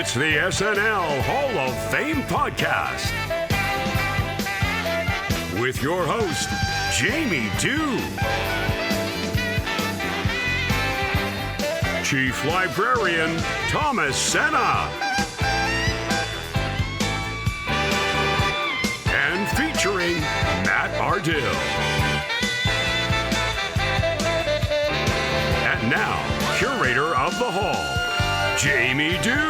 It's the SNL Hall of Fame podcast with your host, Jamie Dew, Chief Librarian Thomas Senna, and featuring Matt Ardill. And now, curator of the hall, Jamie Dew.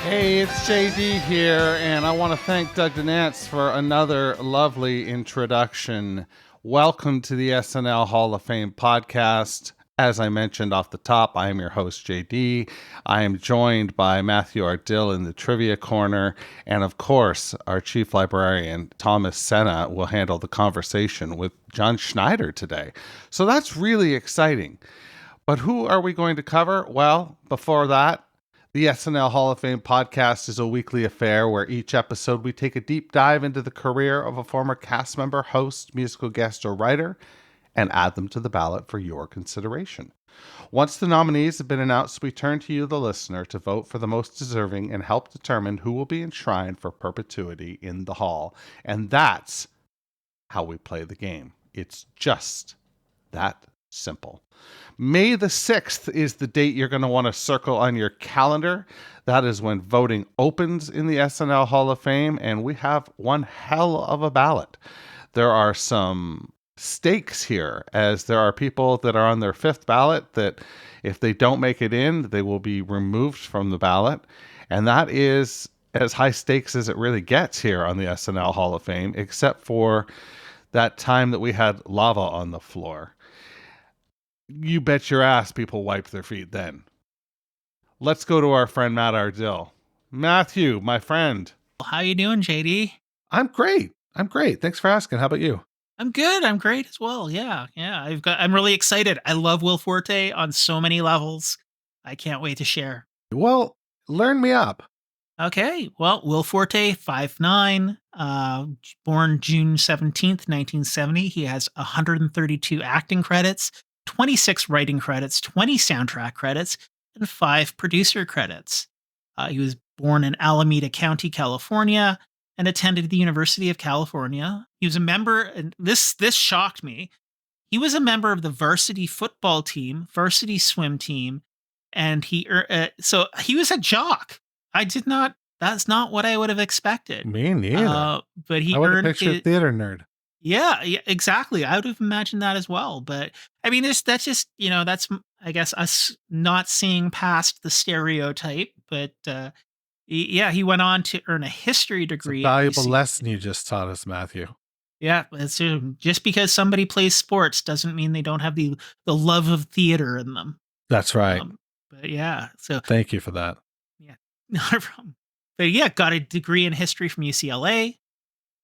Hey, it's JD here, and I want to thank Doug DeNance for another lovely introduction. Welcome to the SNL Hall of Fame podcast. As I mentioned off the top, I am your host, JD. I am joined by Matthew Ardill in the trivia corner, and of course, our chief librarian, Thomas Senna, will handle the conversation with John Schneider today. So that's really exciting. But who are we going to cover? Well, before that, the SNL Hall of Fame podcast is a weekly affair where each episode we take a deep dive into the career of a former cast member, host, musical guest, or writer, and add them to the ballot for your consideration. Once the nominees have been announced, we turn to you, the listener, to vote for the most deserving and help determine who will be enshrined for perpetuity in the hall. And that's how we play the game. It's just that simple. May the 6th is the date you're going to want to circle on your calendar. That is when voting opens in the SNL Hall of Fame, and we have one hell of a ballot. There are some stakes here, as there are people that are on their 5th ballot that if they don't make it in, they will be removed from the ballot. And that is as high stakes as it really gets here on the SNL Hall of Fame, except for that time that we had lava on the floor. You bet your ass people wiped their feet then. Let's go to our friend Matt Ardill. Matthew, my friend. How you doing, JD? I'm great. Thanks for asking. How about you? I'm good. I'm great as well. Yeah. I'm really excited. I love Will Forte on so many levels. I can't wait to share. Well, learn me up. Okay. Well, Will Forte, 5'9", born June 17th, 1970. He has 132 acting credits, 26 writing credits, 20 soundtrack credits, and 5 producer credits. He was born in Alameda County, California, and attended the University of California. He was a member, and this shocked me. He was a member of the varsity football team, varsity swim team, and so he was a jock. That's not what I would have expected. Me neither. But he I would have earned pictured theater nerd. Yeah, exactly. I would have imagined that as well. But I mean, that's just, that's, I guess, us not seeing past the stereotype. But he went on to earn a history degree. It's a valuable lesson you just taught us, Matthew. Yeah, it's just because somebody plays sports doesn't mean they don't have the love of theater in them. That's right. But yeah, so thank you for that. Yeah, not a problem. But yeah, got a degree in history from UCLA.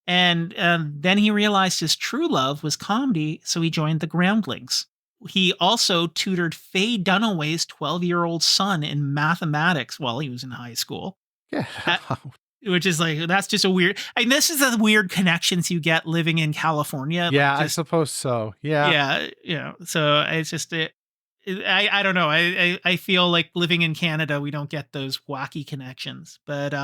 And then he realized his true love was comedy, so he joined the Groundlings. He also tutored Faye Dunaway's 12-year-old son in mathematics while he was in high school. Yeah. Which is like, that's just a weird, this is the weird connections you get living in California. Yeah, I suppose so. Yeah. Yeah. So it's just, I don't know. I feel like living in Canada, we don't get those wacky connections. But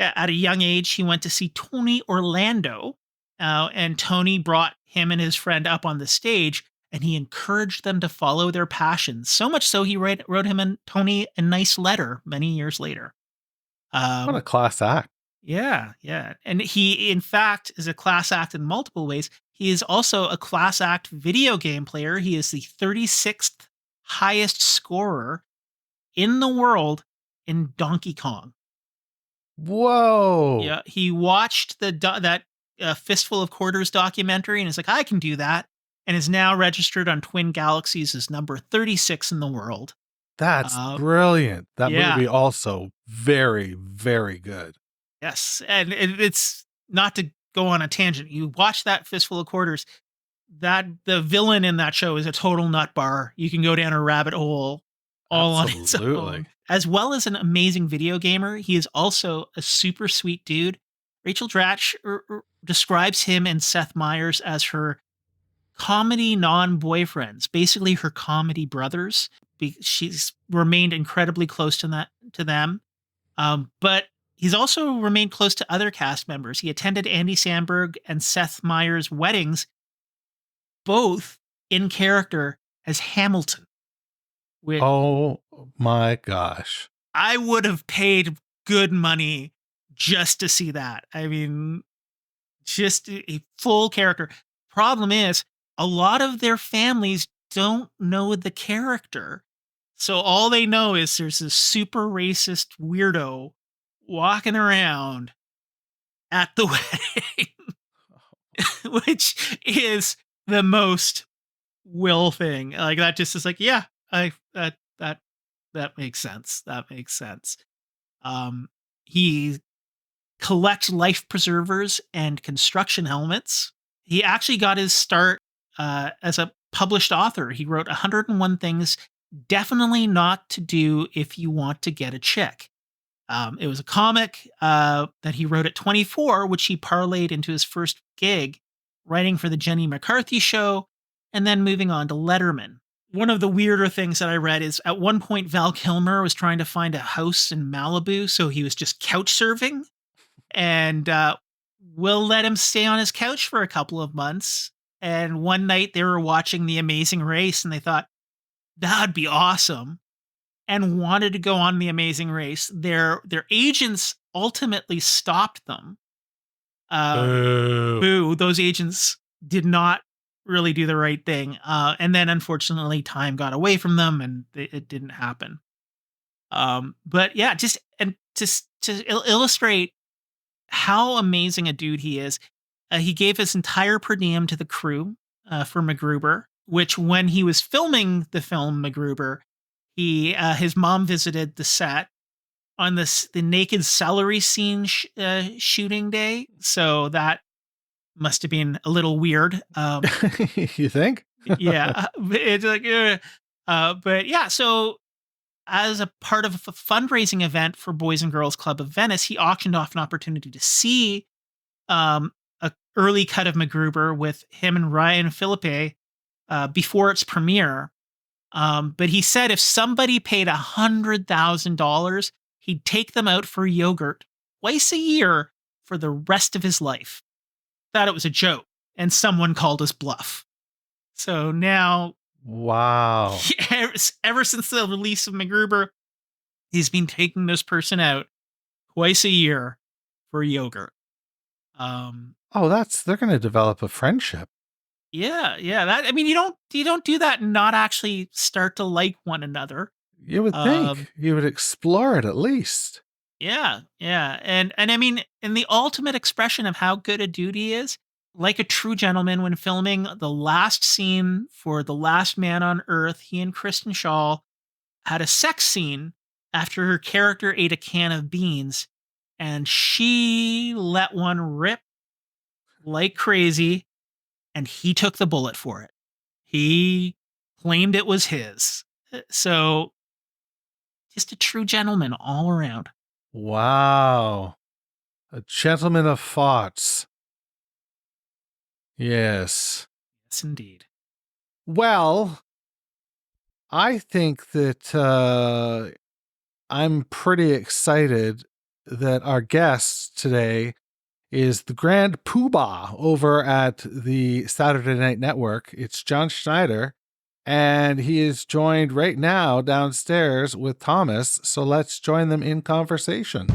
at a young age, he went to see Tony Orlando, and Tony brought him and his friend up on the stage, and he encouraged them to follow their passions. So much so, he wrote him and Tony a nice letter many years later. What a class act. Yeah. And he, in fact, is a class act in multiple ways. He is also a class act video game player. He is the 36th highest scorer in the world in Donkey Kong. Whoa. Yeah, he watched that Fistful of Quarters documentary and is like, I can do that, and is now registered on Twin Galaxies as number 36 in the world. That's brilliant. That movie also very, very good. Yes, and it's not to go on a tangent. You watch that Fistful of Quarters, that the villain in that show is a total nut bar. You can go down a rabbit hole all on its own. As well as an amazing video gamer, he is also a super sweet dude. Rachel Dratch describes him and Seth Meyers as her comedy non-boyfriends, basically her comedy brothers. She's remained incredibly close to them. But he's also remained close to other cast members. He attended Andy Samberg and Seth Meyers' weddings, both in character as Hamilton. Oh my gosh. I would have paid good money just to see that. I mean, just a full character. Problem is, a lot of their families don't know the character. So all they know is there's this super racist weirdo walking around at the wedding, which is the most Will thing. Like that just is like, yeah, that makes sense. That makes sense. He collects life preservers and construction helmets. He actually got his start as a published author. He wrote 101 Things Definitely Not to Do If You Want to Get a Chick. It was a comic that he wrote at 24, which he parlayed into his first gig, writing for the Jenny McCarthy Show, and then moving on to Letterman. One of the weirder things that I read is at one point Val Kilmer was trying to find a house in Malibu, so he was just couch surfing, and Will let him stay on his couch for a couple of months. And one night they were watching The Amazing Race, and they thought, that'd be awesome, and wanted to go on The Amazing Race. Their agents ultimately stopped them. Boo. Those agents did not really do the right thing. And then unfortunately time got away from them and it didn't happen. But yeah, just to illustrate how amazing a dude he is, he gave his entire per diem to the crew for MacGruber, which when he was filming the film MacGruber, his mom visited the set on the naked celery scene shooting day. So that must have been a little weird. You think? Yeah. It's like, but yeah. So as a part of a fundraising event for Boys and Girls Club of Venice, he auctioned off an opportunity to see a early cut of MacGruber with him and Ryan Philippe before its premiere. But he said if somebody paid $100,000, he'd take them out for yogurt twice a year for the rest of his life. Thought it was a joke, and someone called his bluff. So now, wow. Ever since the release of MacGruber, he's been taking this person out twice a year for yogurt. They're going to develop a friendship. Yeah. That, I mean, you don't do that and not actually start to like one another. You would think you would explore it at least. Yeah. And I mean, in the ultimate expression of how good a dude he is, like a true gentleman, when filming the last scene for The Last Man on Earth, he and Kristen Schaal had a sex scene after her character ate a can of beans, and she let one rip like crazy, and he took the bullet for it. He claimed it was his. So, just a true gentleman all around. Wow. A gentleman of thoughts. Yes. Yes, indeed. Well, I think that I'm pretty excited that our guest today is the Grand Poobah over at the Saturday Night Network. It's John Schneider, and he is joined right now downstairs with Thomas. So let's join them in conversation.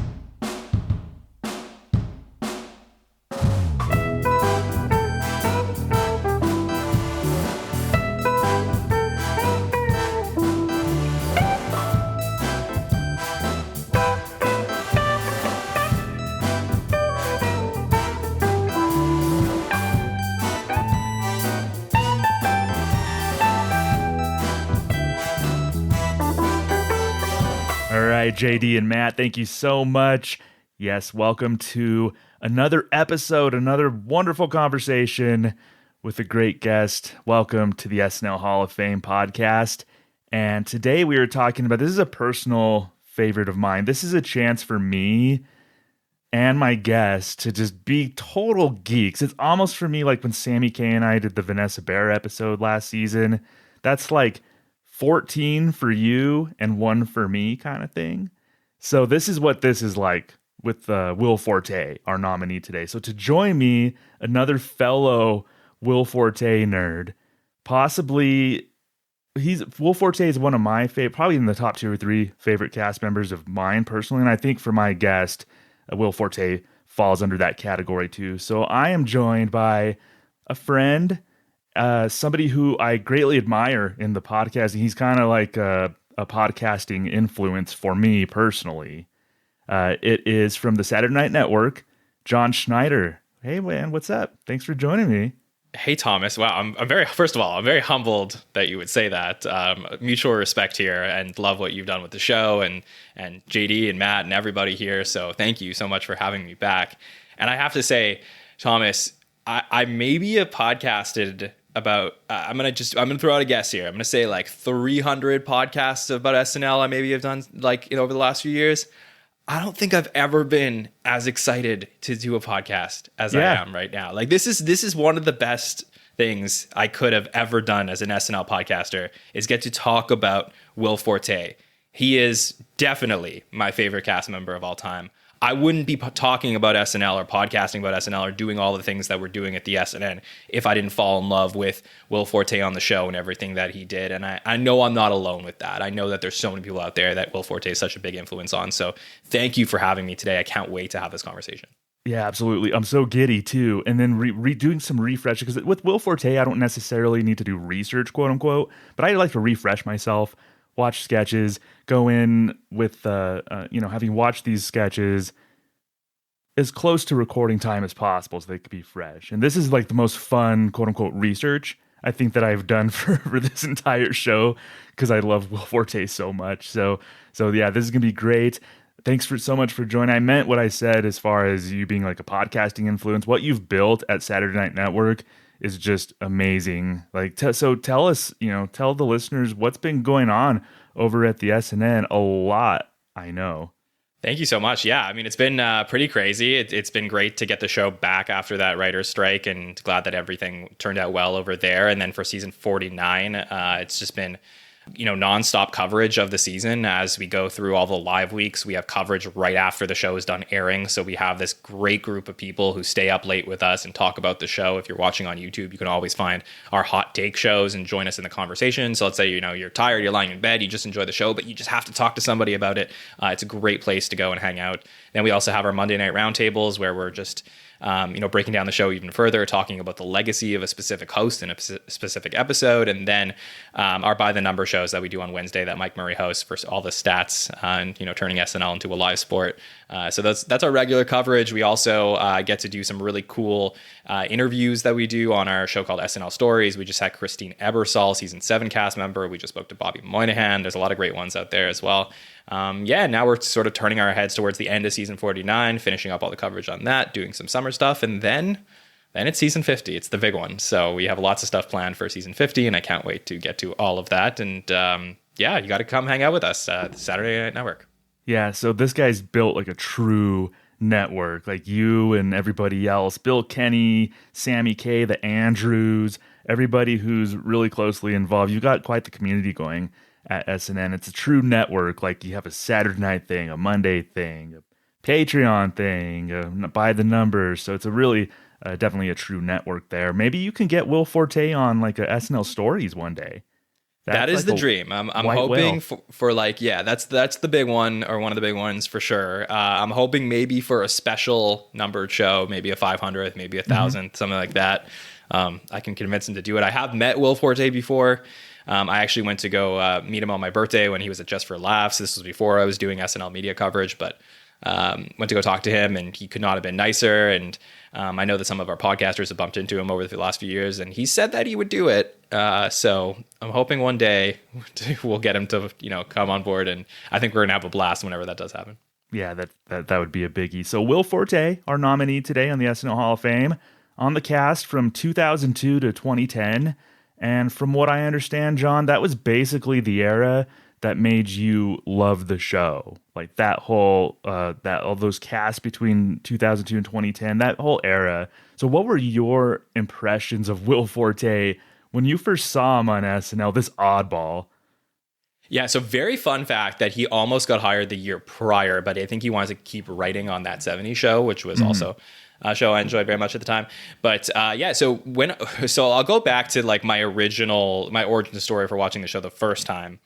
JD and Matt, thank you so much. Yes, welcome to another episode, another wonderful conversation with a great guest. Welcome to the SNL Hall of Fame podcast. And today we are talking about, this is a personal favorite of mine. This is a chance for me and my guests to just be total geeks. It's almost for me like when Sammy K and I did the Vanessa Bear episode last season. That's like 14 for you and 1 for me kind of thing. So this is what this is like with Will Forte, our nominee today. So to join me, another fellow Will Forte nerd, possibly Will Forte is one of my favorite, probably in the top 2 or 3 favorite cast members of mine personally. And I think for my guest, Will Forte falls under that category too. So I am joined by a friend, somebody who I greatly admire in the podcast. He's kind of like a podcasting influence for me personally. It is from the Saturday Night Network, John Schneider. Hey man, what's up? Thanks for joining me. Hey Thomas, wow! I'm very. First of all, I'm very humbled that you would say that. Mutual respect here, and love what you've done with the show, and JD and Matt and everybody here. So thank you so much for having me back. And I have to say, Thomas, I maybe have podcasted about. I'm gonna throw out a guess here. I'm gonna say like 300 podcasts about SNL. I maybe have done over the last few years. I don't think I've ever been as excited to do a podcast as I am right now. Like this is one of the best things I could have ever done as an SNL podcaster is get to talk about Will Forte. He is definitely my favorite cast member of all time. I wouldn't be talking about SNL or podcasting about SNL or doing all the things that we're doing at the SNN if I didn't fall in love with Will Forte on the show and everything that he did. And I know I'm not alone with that. I know that there's so many people out there that Will Forte is such a big influence on. So thank you for having me today. I can't wait to have this conversation. Yeah, absolutely. I'm so giddy too. And then doing some refresh, because with Will Forte, I don't necessarily need to do research, quote unquote, but I like to refresh myself, watch sketches, go in with, having watched these sketches as close to recording time as possible so they could be fresh. And this is like the most fun, quote unquote, research I think that I've done for this entire show because I love Will Forte so much. So yeah, this is going to be great. Thanks so much for joining. I meant what I said as far as you being like a podcasting influence. What you've built at Saturday Night Network is just amazing. Like, so tell us, tell the listeners what's been going on over at the SNN. A lot, I know. Thank you so much. Yeah, I mean, it's been pretty crazy. It's been great to get the show back after that writer's strike, and glad that everything turned out well over there. And then for season 49, it's just been nonstop coverage of the season as we go through all the live weeks. We have coverage right after the show is done airing. So we have this great group of people who stay up late with us and talk about the show. If you're watching on YouTube, you can always find our hot take shows and join us in the conversation. So let's say, you're tired, you're lying in bed, you just enjoy the show, but you just have to talk to somebody about it. It's a great place to go and hang out. Then we also have our Monday night roundtables where we're just breaking down the show even further, talking about the legacy of a specific host in a specific episode, and then our By the Number shows that we do on Wednesday that Mike Murray hosts for all the stats and turning SNL into a live sport. So that's our regular coverage. We also get to do some really cool interviews that we do on our show called SNL Stories. We just had Christine Ebersol, season 7 cast member. We just spoke to Bobby Moynihan. There's a lot of great ones out there as well. Now we're sort of turning our heads towards the end of season 49, finishing up all the coverage on that, doing some summer stuff, and then it's season 50. It's the big one. So we have lots of stuff planned for season 50, and I can't wait to get to all of that. And you got to come hang out with us at the Saturday Night Network. Yeah, so this guy's built like a true network, like you and everybody else. Bill Kenny, Sammy K, the Andrews, everybody who's really closely involved. You got quite the community going at SNN. It's a true network. Like you have a Saturday night thing, a Monday thing, a Patreon thing, By the Numbers. So it's a really definitely a true network there. Maybe you can get Will Forte on like a SNL Stories one day. That is like the dream. I'm hoping for that's the big one, or one of the big ones for sure. I'm hoping maybe for a special numbered show, maybe a 500th, maybe a 1,000th, something like that. I can convince him to do it. I have met Will Forte before. I actually went to go meet him on my birthday when he was at Just for Laughs. This was before I was doing SNL media coverage, but went to go talk to him, and he could not have been nicer. And I know that some of our podcasters have bumped into him over the last few years, and he said that he would do it. So I'm hoping one day we'll get him to come on board, and I think we're gonna have a blast whenever that does happen. Yeah, that would be a biggie. So Will Forte, our nominee today on the SNL Hall of Fame, on the cast from 2002 to 2010. And from what I understand, John, that was basically the era that made you love the show? Like that whole, all those casts between 2002 and 2010, that whole era. So what were your impressions of Will Forte when you first saw him on SNL, this oddball? Yeah, so very fun fact that he almost got hired the year prior, but I think he wanted to keep writing on that 70s show, which was also a show I enjoyed very much at the time. But yeah, so I'll go back to like my origin story for watching the show the first time.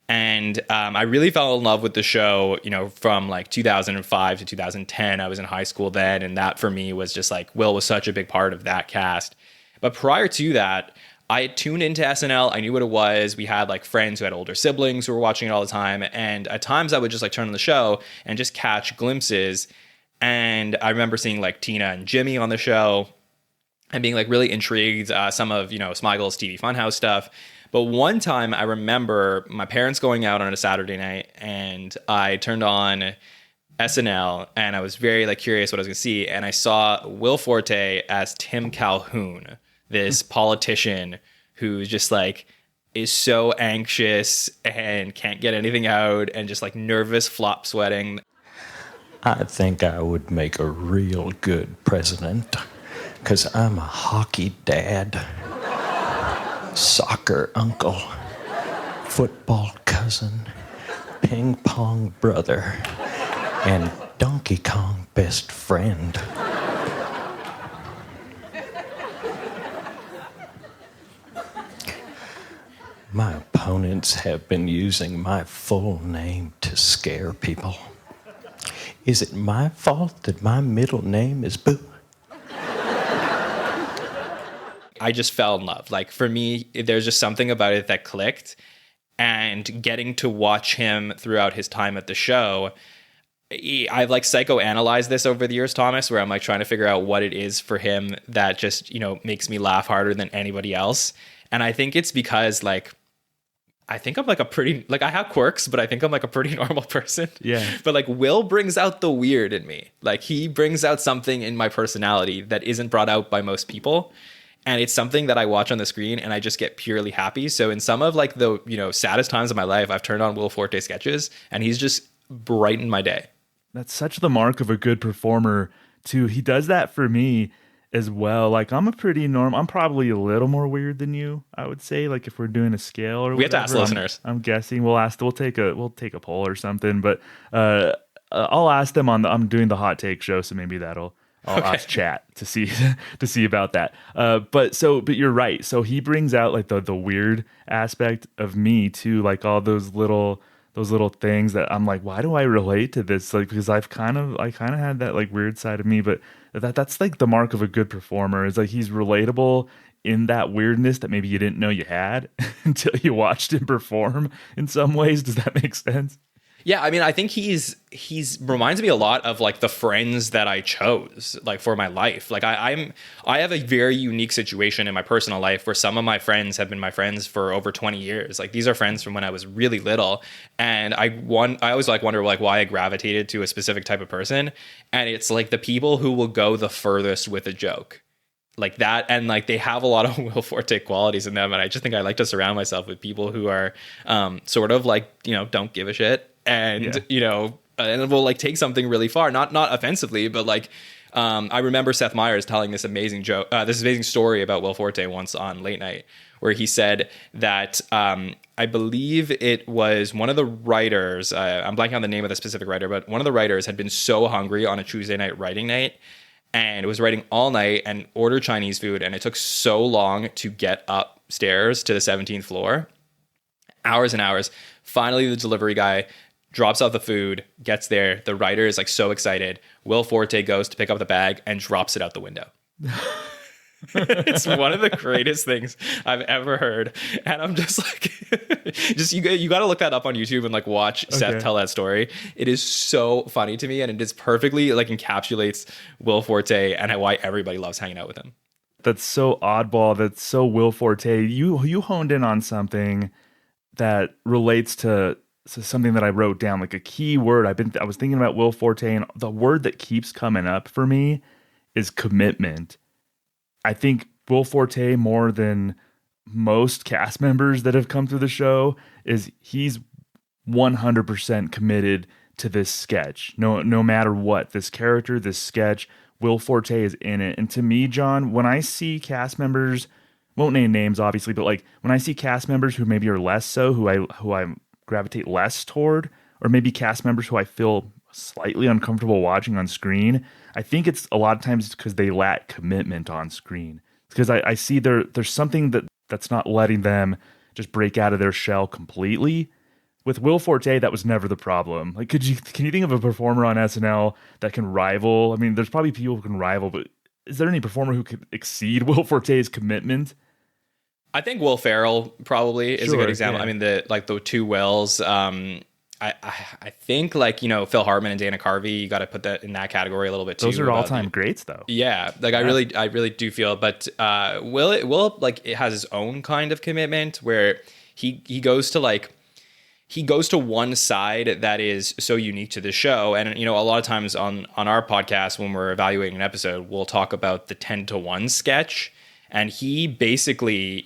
And I really fell in love with the show, from like 2005 to 2010. I was in high school then. And that for me was just like, Will was such a big part of that cast. But prior to that, I had tuned into SNL. I knew what it was. We had like friends who had older siblings who were watching it all the time. And at times I would just like turn on the show and just catch glimpses. And I remember seeing like Tina and Jimmy on the show and being like really intrigued. Some of, Smeigel's TV Funhouse stuff. But one time I remember my parents going out on a Saturday night and I turned on SNL and I was very like curious what I was going to see. And I saw Will Forte as Tim Calhoun, this politician who just like is so anxious and can't get anything out and just like nervous, flop sweating. I think I would make a real good president because I'm a hockey dad, soccer uncle, football cousin, ping pong brother, and Donkey Kong best friend. My opponents have been using my full name to scare people. Is it my fault that my middle name is Boo? I just fell in love. Like for me, there's just something about it that clicked, and getting to watch him throughout his time at the show, I've like psychoanalyzed this over the years, Thomas, where I'm like trying to figure out what it is for him that just, makes me laugh harder than anybody else. And I think it's because like, I think I'm like I have quirks, but I think I'm like a pretty normal person. Yeah. But like Will brings out the weird in me. Like he brings out something in my personality that isn't brought out by most people. And it's something that I watch on the screen and I just get purely happy. So in some of like the, saddest times of my life, I've turned on Will Forte sketches and he's just brightened my day. That's such the mark of a good performer too. He does that for me as well. Like I'm a pretty normal, I'm probably a little more weird than you, I would say, like if we're doing a scale or we have to ask listeners. I'm guessing we'll take a poll or something, but I'll ask them I'm doing the hot take show, so maybe I'll ask chat to see about that. But you're right. So he brings out like the weird aspect of me too, like all those little things that I'm like, why do I relate to this? Like, because I kind of had that like weird side of me, but that's like the mark of a good performer is like he's relatable in that weirdness that maybe you didn't know you had until you watched him perform in some ways. Does that make sense? Yeah, I mean, I think he's reminds me a lot of like the friends that I chose like for my life. Like I have a very unique situation in my personal life where some of my friends have been my friends for over 20 years. Like these are friends from when I was really little, and I always like wonder like why I gravitated to a specific type of person, and it's like the people who will go the furthest with a joke. Like that, and like they have a lot of Will Forte qualities in them, and I just think I like to surround myself with people who are sort of like don't give a shit, and and will like take something really far, not offensively, but like I remember Seth Meyers telling this amazing story about Will Forte once on Late Night, where he said that I believe it was one of the writers, I'm blanking on the name of the specific writer, but one of the writers had been so hungry on a Tuesday night writing night and was writing all night and ordered Chinese food, and it took so long to get upstairs to the 17th floor, hours and hours. Finally, the delivery guy drops off the food, gets there. The writer is like so excited. Will Forte goes to pick up the bag and drops it out the window. It's one of the greatest things I've ever heard. And I'm just like, you got to look that up on YouTube and like watch Seth tell that story. It is so funny to me, and it is perfectly like encapsulates Will Forte and why everybody loves hanging out with him. That's so oddball. That's so Will Forte. You honed in on something that relates to something that I wrote down, like a key word. I was thinking about Will Forte, and the word that keeps coming up for me is commitment. I think Will Forte, more than most cast members that have come through the show, is he's 100% committed to this sketch. No matter what, this character, this sketch, Will Forte is in it. And to me, John, when I see cast members, won't name names obviously, but like when I see cast members who maybe are less so, who I gravitate less toward, or maybe cast members who I feel slightly uncomfortable watching on screen, I think it's a lot of times because they lack commitment on screen. Because I see there's something that's not letting them just break out of their shell completely. With Will Forte, that was never the problem. Like, can you think of a performer on SNL that can rival? I mean, there's probably people who can rival, but is there any performer who could exceed Will Forte's commitment? I think Will Ferrell probably is a good example. Yeah. I mean, the two Wills. I think Phil Hartman and Dana Carvey, you got to put that in that category a little bit too. Those are all-time greats, though. Yeah, I really do feel. But Will it has his own kind of commitment where he goes to one side that is so unique to the show. And, a lot of times on our podcast, when we're evaluating an episode, we'll talk about the 10-to-1 sketch. And he basically,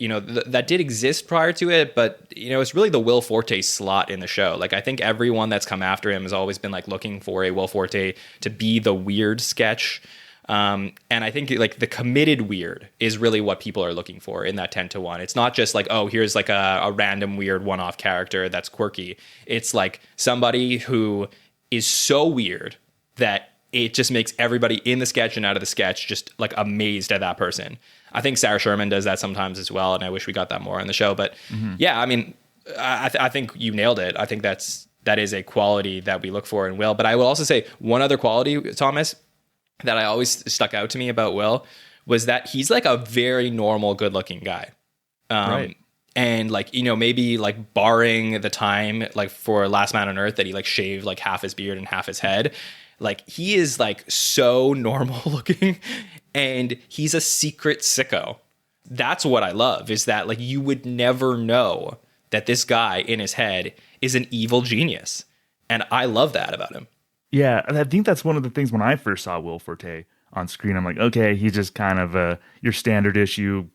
that did exist prior to it, but, it's really the Will Forte slot in the show. Like, I think everyone that's come after him has always been looking for a Will Forte to be the weird sketch. And I think the committed weird is really what people are looking for in that 10-to-1. It's not just here's a random weird one-off character that's quirky. It's somebody who is so weird that it just makes everybody in the sketch and out of the sketch just amazed at that person. I think Sarah Sherman does that sometimes as well, and I wish we got that more on the show. But yeah, I mean, I think you nailed it. I think that is a quality that we look for in Will. But I will also say one other quality, Thomas, that I always stuck out to me about Will was that he's a very normal, good-looking guy. Right. And maybe barring the time for Last Man on Earth that he shaved half his beard and half his head, he is so normal looking, and he's a secret sicko. That's what I love, is that you would never know that this guy in his head is an evil genius. And I love that about him. Yeah, I think that's one of the things when I first saw Will Forte on screen. I'm like, okay, he's just kind of your standard issue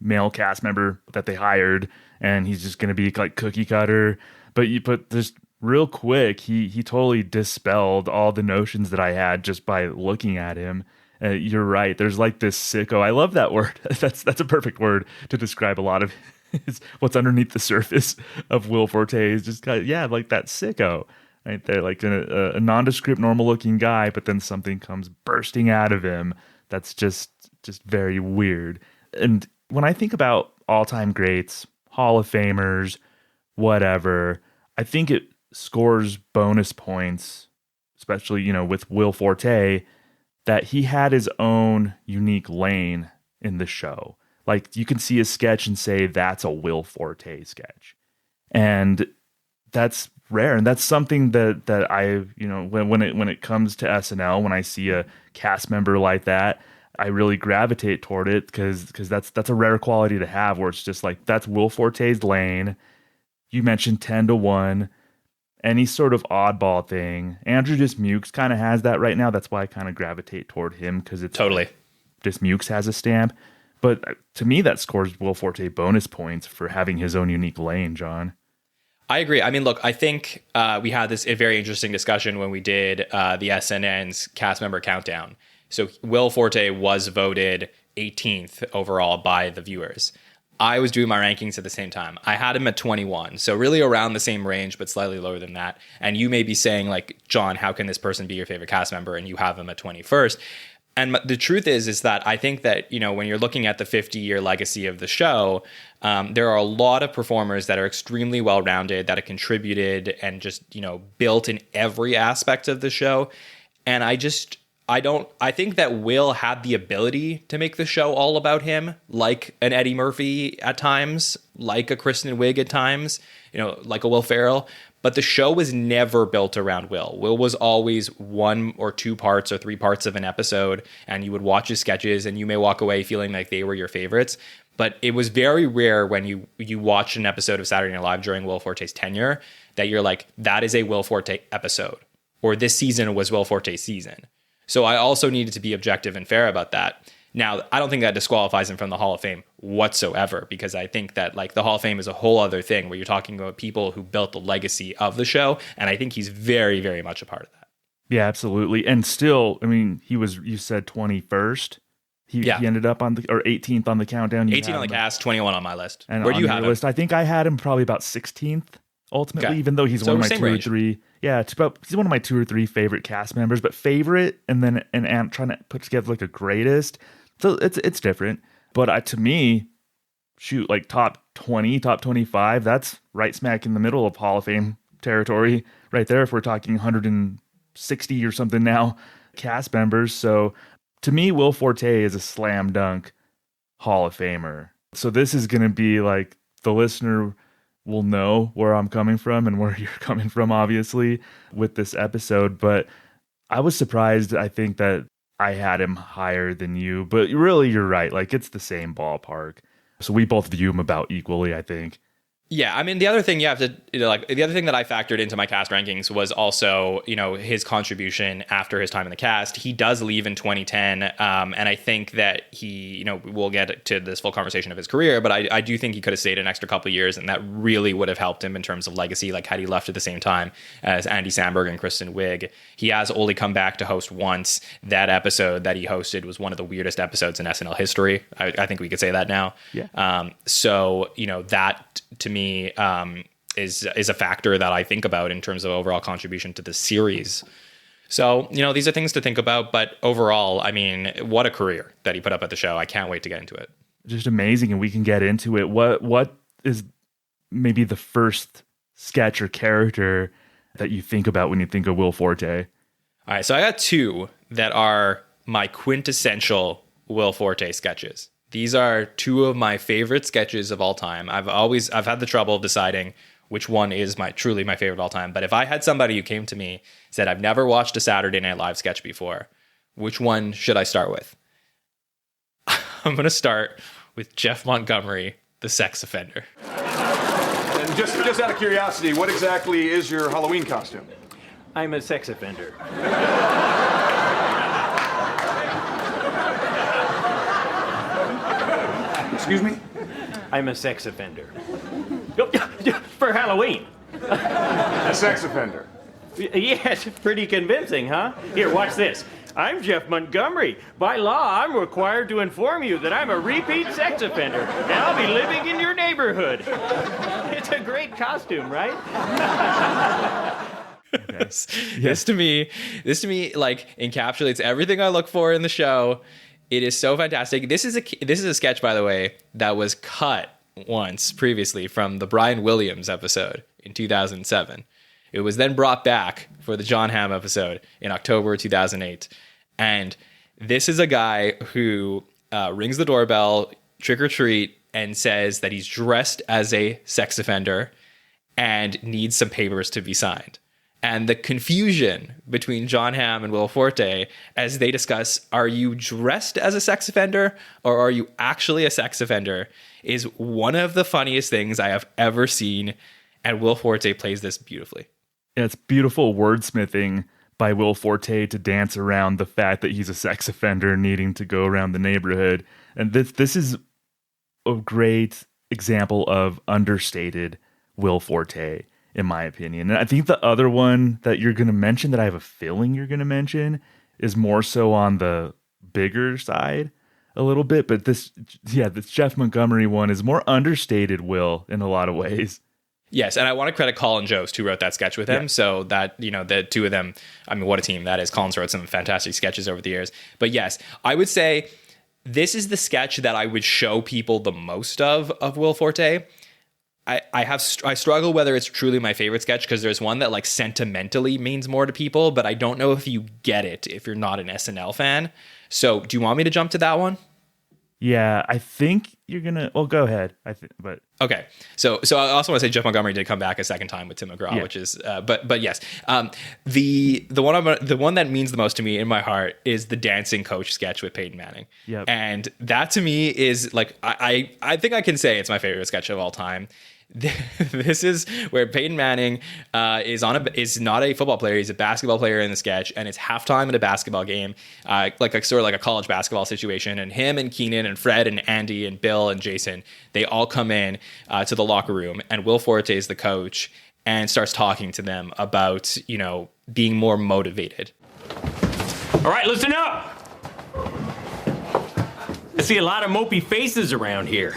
male cast member that they hired, and he's just going to be cookie cutter. But just real quick, he totally dispelled all the notions that I had just by looking at him. You're right. There's this sicko. I love that word. That's a perfect word to describe a lot of what's underneath the surface of Will Forte. Is just that sicko. Right there, a nondescript, normal-looking guy, but then something comes bursting out of him that's just very weird. And when I think about all-time greats, Hall of Famers, whatever, I think it scores bonus points, especially with Will Forte, that he had his own unique lane in the show. You can see a sketch and say that's a Will Forte sketch, and that's rare, and that's something that I when it comes to SNL, when I see a cast member like that, I really gravitate toward it because that's a rare quality to have, where it's just that's Will Forte's lane. You mentioned 10-to-1, any sort of oddball thing. Andrew Dismukes kind of has that right now. That's why I kind of gravitate toward him, because it's totally Dismukes has a stamp. But to me, that scores Will Forte bonus points for having his own unique lane, John. I agree. I mean, look, I think we had a very interesting discussion when we did the SNN's cast member countdown. So Will Forte was voted 18th overall by the viewers. I was doing my rankings at the same time. I had him at 21, so really around the same range, but slightly lower than that. And you may be saying, John, how can this person be your favorite cast member? And you have him at 21st. And the truth is that I think that, when you're looking at the 50-year legacy of the show, there are a lot of performers that are extremely well-rounded, that have contributed and just, built in every aspect of the show. And I think that Will had the ability to make the show all about him, like an Eddie Murphy at times, like a Kristen Wiig at times, like a Will Ferrell. But the show was never built around Will. Will was always 1 or 2 parts or 3 parts of an episode, and you would watch his sketches and you may walk away feeling like they were your favorites. But it was very rare when you watched an episode of Saturday Night Live during Will Forte's tenure that you're like, that is a Will Forte episode, or this season was Will Forte's season. So I also needed to be objective and fair about that. Now, I don't think that disqualifies him from the Hall of Fame whatsoever, because I think that like the Hall of Fame is a whole other thing where you're talking about people who built the legacy of the show. And I think he's very, very much a part of that. Yeah, absolutely. And still, I mean, you said 21st. He ended up on or 18th on the countdown. 18 on the cast, 21 on my list. And where do you have list? I think I had him probably about 16th ultimately, even though he's one of my two or three. Yeah, he's one of my 2 or 3 favorite cast members, but favorite and then I'm trying to put together like a greatest. So it's different. But to me, shoot, like top 20, top 25, that's right smack in the middle of Hall of Fame territory right there. If we're talking 160 or something now cast members. So to me, Will Forte is a slam dunk Hall of Famer. So this is going to be like the listener will know where I'm coming from and where you're coming from, obviously, with this episode. But I was surprised, I think, that I had him higher than you. But really, you're right. Like, it's the same ballpark. So we both view him about equally, I think. Yeah, I mean, the other thing the other thing that I factored into my cast rankings was also, his contribution after his time in the cast. He does leave in 2010, and I think that he, we'll get to this full conversation of his career, but I do think he could have stayed an extra couple of years, and that really would have helped him in terms of legacy, like had he left at the same time as Andy Samberg and Kristen Wiig. He has only come back to host once. That episode that he hosted was one of the weirdest episodes in SNL history. I think we could say that now. Yeah. So, that to me, is a factor that I think about in terms of overall contribution to the series. So, these are things to think about, but overall, I mean, what a career that he put up at the show. I can't wait to get into it. Just amazing, and we can get into it. What is maybe the first sketch or character that you think about when you think of Will Forte? All right, so I got 2 that are my quintessential Will Forte sketches. These are 2 of my favorite sketches of all time. I've had the trouble of deciding which one is truly my favorite of all time. But if I had somebody who came to me, said, I've never watched a Saturday Night Live sketch before, which one should I start with? I'm going to start with Jeff Montgomery, the sex offender. And just out of curiosity, what exactly is your Halloween costume? I'm a sex offender. Excuse me? I'm a sex offender. For Halloween. A sex offender? Yes, pretty convincing, huh? Here, watch this. I'm Jeff Montgomery. By law, I'm required to inform you that I'm a repeat sex offender, and I'll be living in your neighborhood. It's a great costume, right? Yes. This to me like encapsulates everything I look for in the show. It is so fantastic. This is a sketch, by the way, that was cut once previously from the Brian Williams episode in 2007. It was then brought back for the John Hamm episode in October 2008. And this is a guy who rings the doorbell, trick or treat, and says that he's dressed as a sex offender and needs some papers to be signed. And the confusion between Jon Hamm and Will Forte as they discuss, are you dressed as a sex offender or are you actually a sex offender, is one of the funniest things I have ever seen. And Will Forte plays this beautifully. It's beautiful wordsmithing by Will Forte to dance around the fact that he's a sex offender needing to go around the neighborhood. And this is a great example of understated Will Forte, in my opinion. And I think the other one that you're going to mention, that I have a feeling you're going to mention, is more so on the bigger side a little bit. But this Jeff Montgomery one is more understated Will in a lot of ways. Yes, and I want to credit Colin Jost, who wrote that sketch with him. Yeah. So that, the 2 of them, I mean, what a team that is. Colin's wrote some fantastic sketches over the years. But yes, I would say this is the sketch that I would show people the most of Will Forte. I struggle whether it's truly my favorite sketch, because there's one that like sentimentally means more to people, but I don't know if you get it if you're not an SNL fan. So do you want me to jump to that one? Yeah, I think you're gonna. Well, go ahead. But okay. So I also want to say Jeff Montgomery did come back a second time with Tim McGraw, which is. But yes, the one that means the most to me in my heart is the dancing coach sketch with Peyton Manning. Yep. And that to me is like I think I can say it's my favorite sketch of all time. This is where Peyton Manning is not a football player. He's a basketball player in the sketch, and it's halftime in a basketball game, like a college basketball situation. And him and Keenan and Fred and Andy and Bill and Jason, they all come in to the locker room, and Will Forte is the coach and starts talking to them about, being more motivated. All right, listen up. I see a lot of mopey faces around here.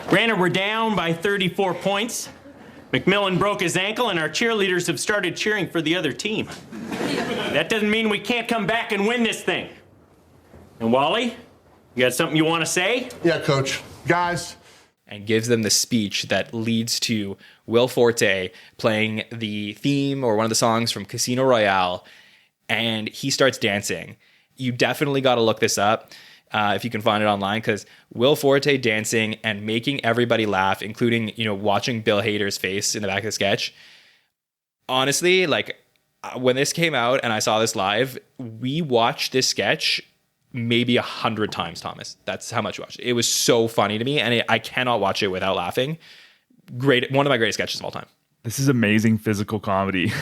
Granted, we're down by 34 points. McMillan broke his ankle, and our cheerleaders have started cheering for the other team. That doesn't mean we can't come back and win this thing. And Wally, you got something you want to say? Yeah, Coach. Guys. And gives them the speech that leads to Will Forte playing the theme or one of the songs from Casino Royale, and he starts dancing. You definitely got to look this up. If you can find it online, because Will Forte dancing and making everybody laugh, including, watching Bill Hader's face in the back of the sketch. Honestly, when this came out and I saw this live, we watched this sketch maybe 100 times, Thomas. That's how much we watched it. It was so funny to me, and I cannot watch it without laughing. Great. One of my greatest sketches of all time. This is amazing physical comedy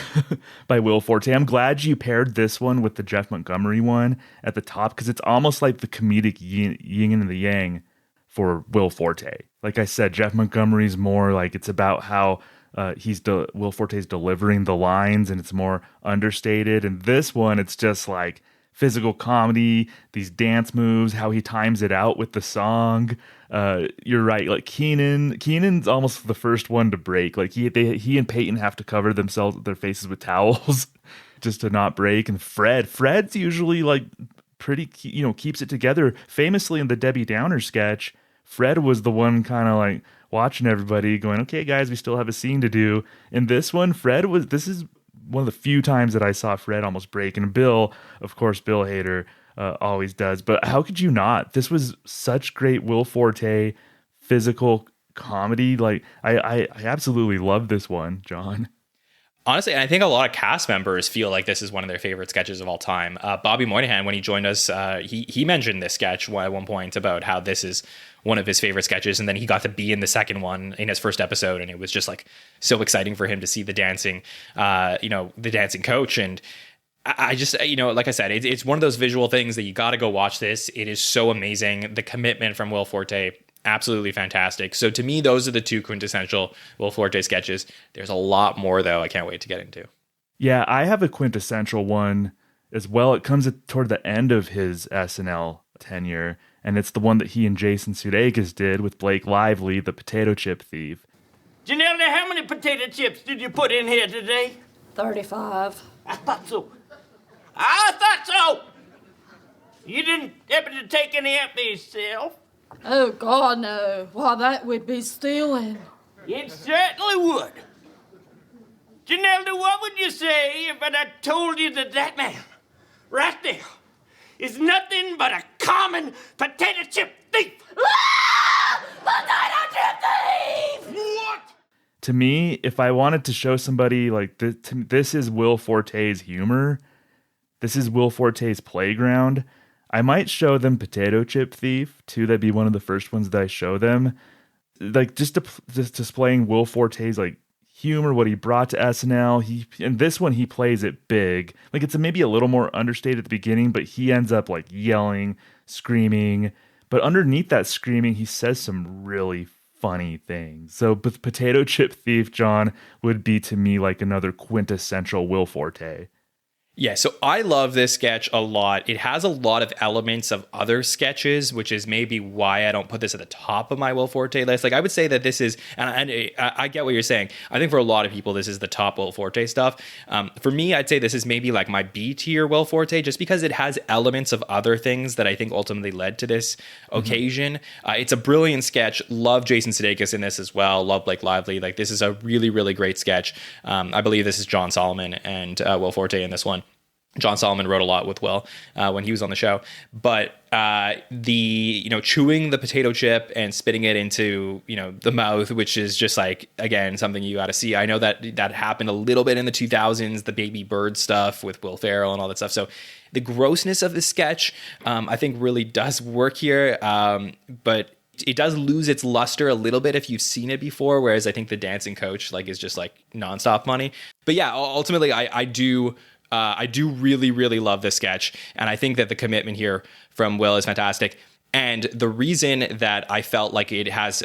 by Will Forte. I'm glad you paired this one with the Jeff Montgomery one at the top, because it's almost like the comedic yin and the yang for Will Forte. Like I said, Jeff Montgomery's more like it's about how Will Forte's delivering the lines, and it's more understated. And this one, it's just like physical comedy, these dance moves, how he times it out with the song. You're right. Like Keenan's almost the first one to break. Like he and Peyton have to cover their faces with towels just to not break. And Fred's usually like pretty, keeps it together. Famously in the Debbie Downer sketch, Fred was the one kind of like watching everybody going, okay, guys, we still have a scene to do. In this one, this is one of the few times that I saw Fred almost break. And Bill, of course, Bill Hader always does. But how could you not? This was such great Will Forte physical comedy. Like I absolutely love this one, John. Honestly, and I think a lot of cast members feel like this is one of their favorite sketches of all time. Bobby Moynihan, when he joined us, he mentioned this sketch at one point about how this is one of his favorite sketches, and then he got to be in the second one in his first episode, and it was just like so exciting for him to see the dancing, the dancing coach. And I just, like I said, it's one of those visual things that you got to go watch this. It is so amazing. The commitment from Will Forte, absolutely fantastic. So to me, those are the two quintessential Will Forte sketches. There's a lot more, though, I can't wait to get into. Yeah, I have a quintessential one as well. It comes toward the end of his SNL tenure, and it's the one that he and Jason Sudeikis did with Blake Lively, the potato chip thief. Janelle, how many potato chips did you put in here today? 35. I thought so. You didn't happen to take any out for yourself? Oh, God, no. Why, that would be stealing. It certainly would. Janelle, what would you say if I told you that man right there is nothing but a common potato chip thief? Potato chip thief! What? To me, if I wanted to show somebody like this, this is Will Forte's humor. This is Will Forte's playground. I might show them Potato Chip Thief too. That'd be one of the first ones that I show them. Like just displaying Will Forte's like humor, what he brought to SNL. In this one, he plays it big. Like it's maybe a little more understated at the beginning, but he ends up like yelling, screaming. But underneath that screaming, he says some really funny things. So Potato Chip Thief, John, would be to me like another quintessential Will Forte. Yeah, so I love this sketch a lot. It has a lot of elements of other sketches, which is maybe why I don't put this at the top of my Will Forte list. Like I would say that this is, and I get what you're saying. I think for a lot of people, this is the top Will Forte stuff. For me, I'd say this is maybe like my B tier Will Forte, just because it has elements of other things that I think ultimately led to this occasion. It's a brilliant sketch. Love Jason Sudeikis in this as well. Love Blake Lively. Like this is a really, really great sketch. I believe this is John Solomon and Will Forte in this one. John Solomon wrote a lot with Will when he was on the show, but chewing the potato chip and spitting it into the mouth, which is just like, again, something you got to see. I know that happened a little bit in the 2000s, the baby bird stuff with Will Ferrell and all that stuff. So the grossness of the sketch, I think, really does work here. But it does lose its luster a little bit if you've seen it before, whereas I think the dancing coach like is just like nonstop money. But yeah, ultimately I do really, really love this sketch. And I think that the commitment here from Will is fantastic. And the reason that I felt like it has,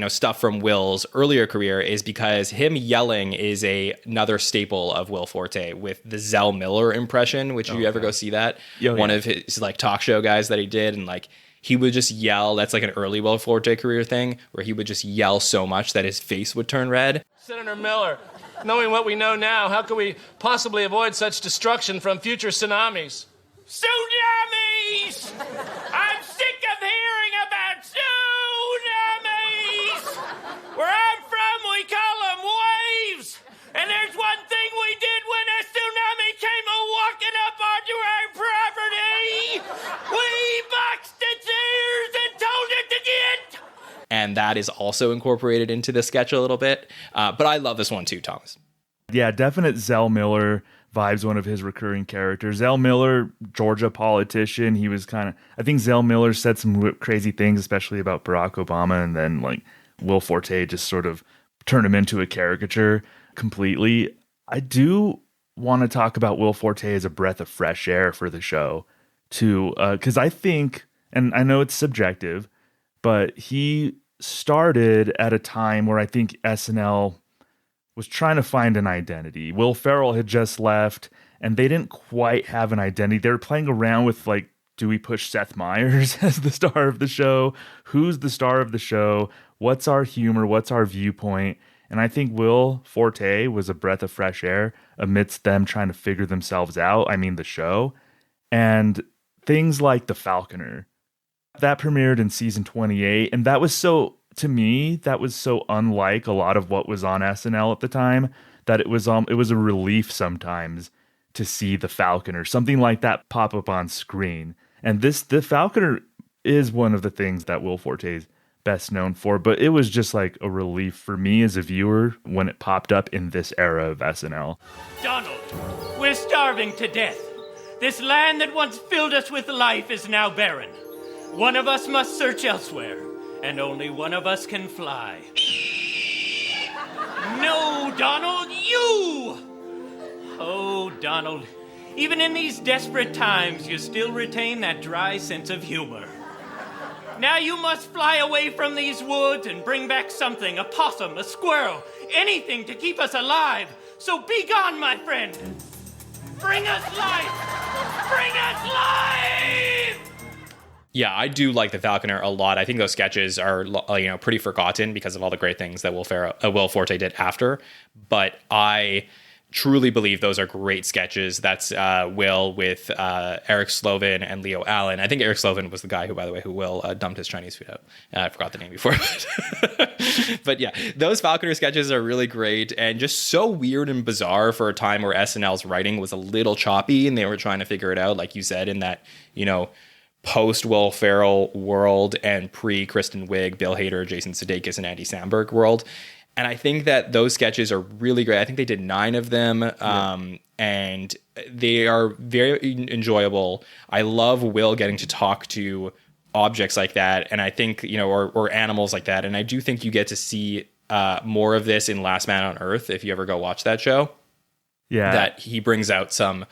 stuff from Will's earlier career is because him yelling is another staple of Will Forte with the Zell Miller impression, which you ever go see that? One of his like talk show guys that he did. And like, he would just yell. That's like an early Will Forte career thing where he would just yell so much that his face would turn red. Senator Miller, knowing what we know now, how can we possibly avoid such destruction from future tsunamis? Tsunamis! I'm sick of hearing about tsunamis! Where I'm from, we call them waves! And there's one thing we did when a tsunami came a-walking up onto our property! We boxed its ears and told it to get! And that is also incorporated into the sketch a little bit. But I love this one too, Thomas. Yeah, definite Zell Miller vibes, one of his recurring characters. Zell Miller, Georgia politician. He was I think Zell Miller said some crazy things, especially about Barack Obama. And then like Will Forte just sort of turned him into a caricature completely. I do want to talk about Will Forte as a breath of fresh air for the show too. Because I think, and I know it's subjective, but he started at a time where I think SNL was trying to find an identity. Will Ferrell had just left, and they didn't quite have an identity. They were playing around with, like, do we push Seth Meyers as the star of the show? Who's the star of the show? What's our humor? What's our viewpoint? And I think Will Forte was a breath of fresh air amidst them trying to figure themselves out. I mean, the show. And things like The Falconer. That premiered in season 28, and that was so... To me, that was so unlike a lot of what was on SNL at the time that it was a relief sometimes to see The Falconer, something like that pop up on screen. And The Falconer is one of the things that Will Forte is best known for, but it was just like a relief for me as a viewer when it popped up in this era of SNL. Donald, we're starving to death. This land that once filled us with life is now barren. One of us must search elsewhere. And only one of us can fly. No, Donald, you! Oh, Donald, even in these desperate times, you still retain that dry sense of humor. Now you must fly away from these woods and bring back something, a possum, a squirrel, anything to keep us alive. So be gone, my friend. Bring us life! Bring us life! Yeah, I do like The Falconer a lot. I think those sketches are, pretty forgotten because of all the great things that Will Forte did after. But I truly believe those are great sketches. That's Will with Eric Slovin and Leo Allen. I think Eric Slovin was the guy who, by the way, Will dumped his Chinese food out. I forgot the name before. But yeah, those Falconer sketches are really great and just so weird and bizarre for a time where SNL's writing was a little choppy and they were trying to figure it out, like you said, in that, post Will Ferrell world and pre Kristen Wiig, Bill Hader, Jason Sudeikis, and Andy Samberg world. And I think that those sketches are really great. I think they did 9 of them, and they are very enjoyable. I love Will getting to talk to objects like that, and I think or animals like that. And I do think you get to see more of this in Last Man on Earth if you ever go watch that show. Yeah, that he brings out some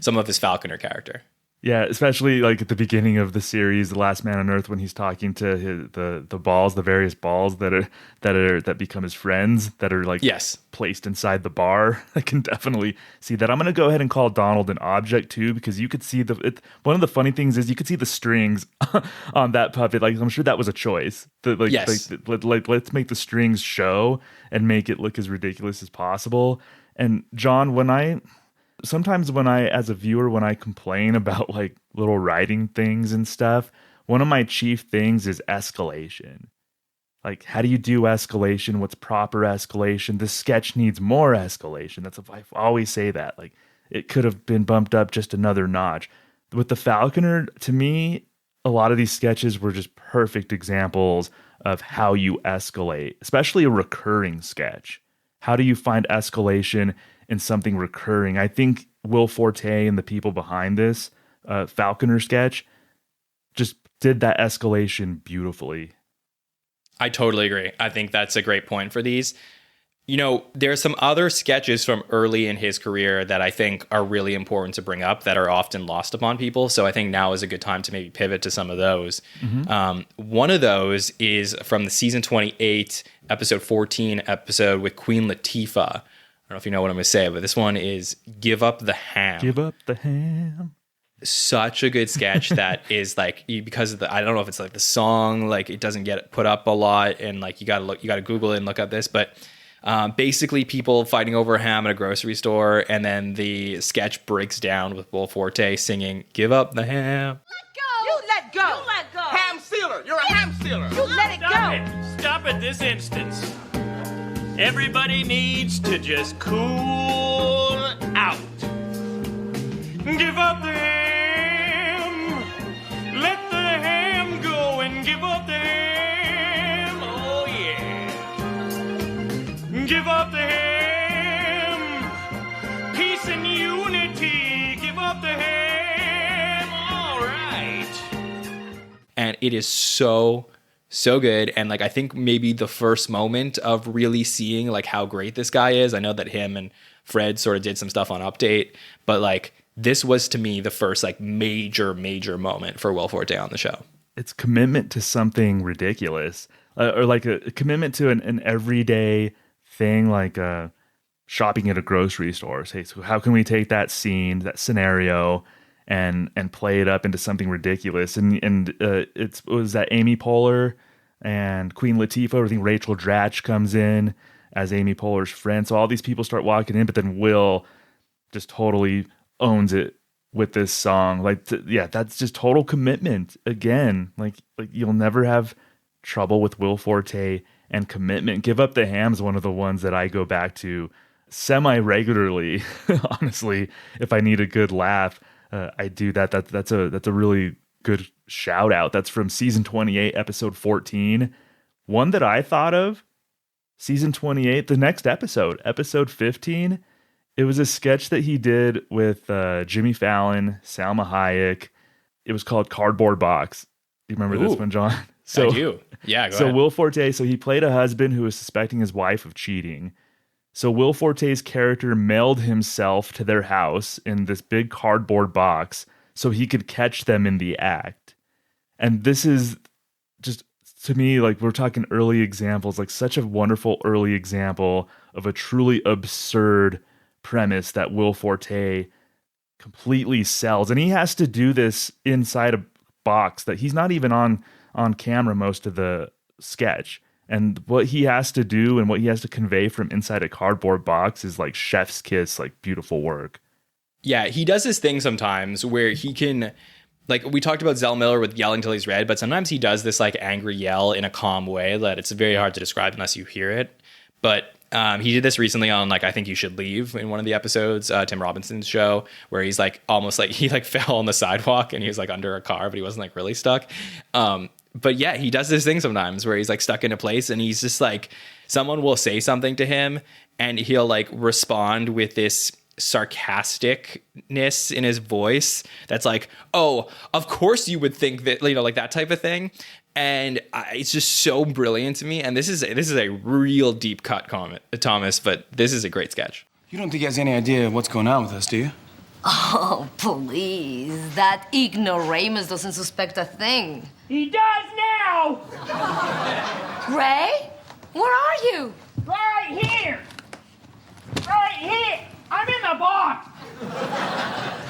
of his Falconer character. Yeah, especially like at the beginning of the series, The Last Man on Earth, when he's talking to the balls, the various balls that become his friends, that are like placed inside the bar. I can definitely see that. I'm gonna go ahead and call Donald an object too, because you could see one of the funny things is you could see the strings on that puppet. Like I'm sure that was a choice. Let's make the strings show and make it look as ridiculous as possible. And John, sometimes when I, as a viewer, when I complain about like little writing things and stuff, one of my chief things is escalation. Like, how do you do escalation? What's proper escalation? This sketch needs more escalation. I always say that. Like, it could have been bumped up just another notch. With The Falconer, to me, a lot of these sketches were just perfect examples of how you escalate, especially a recurring sketch. How do you find escalation in something recurring? I think Will Forte and the people behind this Falconer sketch just did that escalation beautifully. I totally agree. I think that's a great point for these. You know, there's some other sketches from early in his career that I think are really important to bring up that are often lost upon people. So I think now is a good time to maybe pivot to some of those. One of those is from the season 28, episode 14 episode with Queen Latifah. I don't know if you know what I'm going to say, but this one is Give Up the Ham. Give up the ham. Such a good sketch that is like, because of the, I don't know if it's like the song, like it doesn't get put up a lot, and like you got to Google it and look up this, but basically people fighting over a ham at a grocery store, and then the sketch breaks down with Will Forte singing "Give Up the Ham." Let go. You let go. Ham stealer. You're a ham stealer. You let it go. Stop at this instance. Everybody needs to just cool out. Give up the ham. Let the ham go and give up the ham. Oh, yeah. Give up the ham. Peace and unity. Give up the ham. All right. And it is so good. And like, I think maybe the first moment of really seeing like how great this guy is. I know that him and Fred sort of did some stuff on Update, but like this was to me the first like major moment for Will Forte on the show. It's commitment to something ridiculous, or like a commitment to an everyday thing, like shopping at a grocery store. Say, so how can we take that scene, that scenario, and play it up into something ridiculous? And it was that Amy Poehler and Queen Latifah. I think Rachel Dratch comes in as Amy Poehler's friend. So all these people start walking in, but then Will just totally owns it with this song. Like, that's just total commitment. Again, like you'll never have trouble with Will Forte and commitment. Give Up the Ham is one of the ones that I go back to semi-regularly. Honestly, if I need a good laugh, I do that. That's a really good shout out. That's from season 28, episode 14. One that I thought of, season 28, the next episode 15. It was a sketch that he did with Jimmy Fallon, Salma Hayek. It was called Cardboard Box. Do you remember this one, John? I do. Yeah, go ahead. Will Forte, so he played a husband who was suspecting his wife of cheating. So Will Forte's character mailed himself to their house in this big cardboard box so he could catch them in the act. And this is just, to me, like, we're talking early examples, like such a wonderful early example of a truly absurd premise that Will Forte completely sells. And he has to do this inside a box that he's not even on camera most of the sketch. And what he has to do and what he has to convey from inside a cardboard box is like chef's kiss, like beautiful work. Yeah, he does this thing sometimes where he can, like we talked about Zell Miller with yelling till he's red, but sometimes he does this like angry yell in a calm way that it's very hard to describe unless you hear it. But he did this recently on like I Think You Should Leave in one of the episodes, Tim Robinson's show, where he's like almost like he like fell on the sidewalk and he was like under a car, but he wasn't like really stuck. But yeah, he does this thing sometimes where he's like stuck in a place and he's just like, someone will say something to him and he'll like respond with this sarcasticness in his voice that's like, oh, of course you would think that, you know, like that type of thing. And it's just so brilliant to me. And this is a real deep cut comment, Thomas, but this is a great sketch. You don't think he has any idea what's going on with us, do you? Oh, please. That ignoramus doesn't suspect a thing. He does now! Ray? Where are you? Right here! Right here! I'm in the box!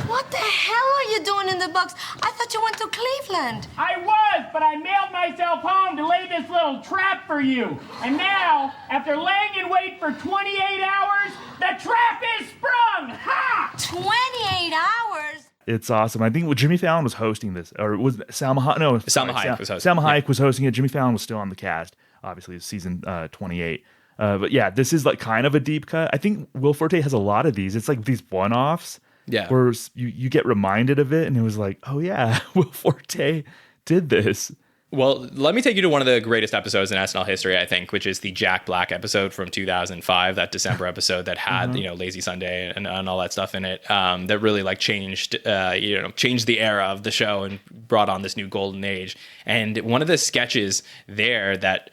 What the hell are you doing in the box? I thought you went to Cleveland. I was, but I mailed myself home to lay this little trap for you. And now, after laying in wait for 28 hours, the trap is sprung! Ha! 28 hours? It's awesome. I think Jimmy Fallon was hosting this, or was Salma Hayek was hosting. Salma Hayek was hosting it. Jimmy Fallon was still on the cast. Obviously, it's season 28. But yeah, this is like kind of a deep cut. I think Will Forte has a lot of these. It's like these one-offs. Yeah. Where you get reminded of it, and it was like, oh yeah, Will Forte did this. Well, let me take you to one of the greatest episodes in SNL history, I think, which is the Jack Black episode from 2005, that December episode that had, Lazy Sunday and all that stuff in it, that really like changed the era of the show and brought on this new golden age. And one of the sketches there that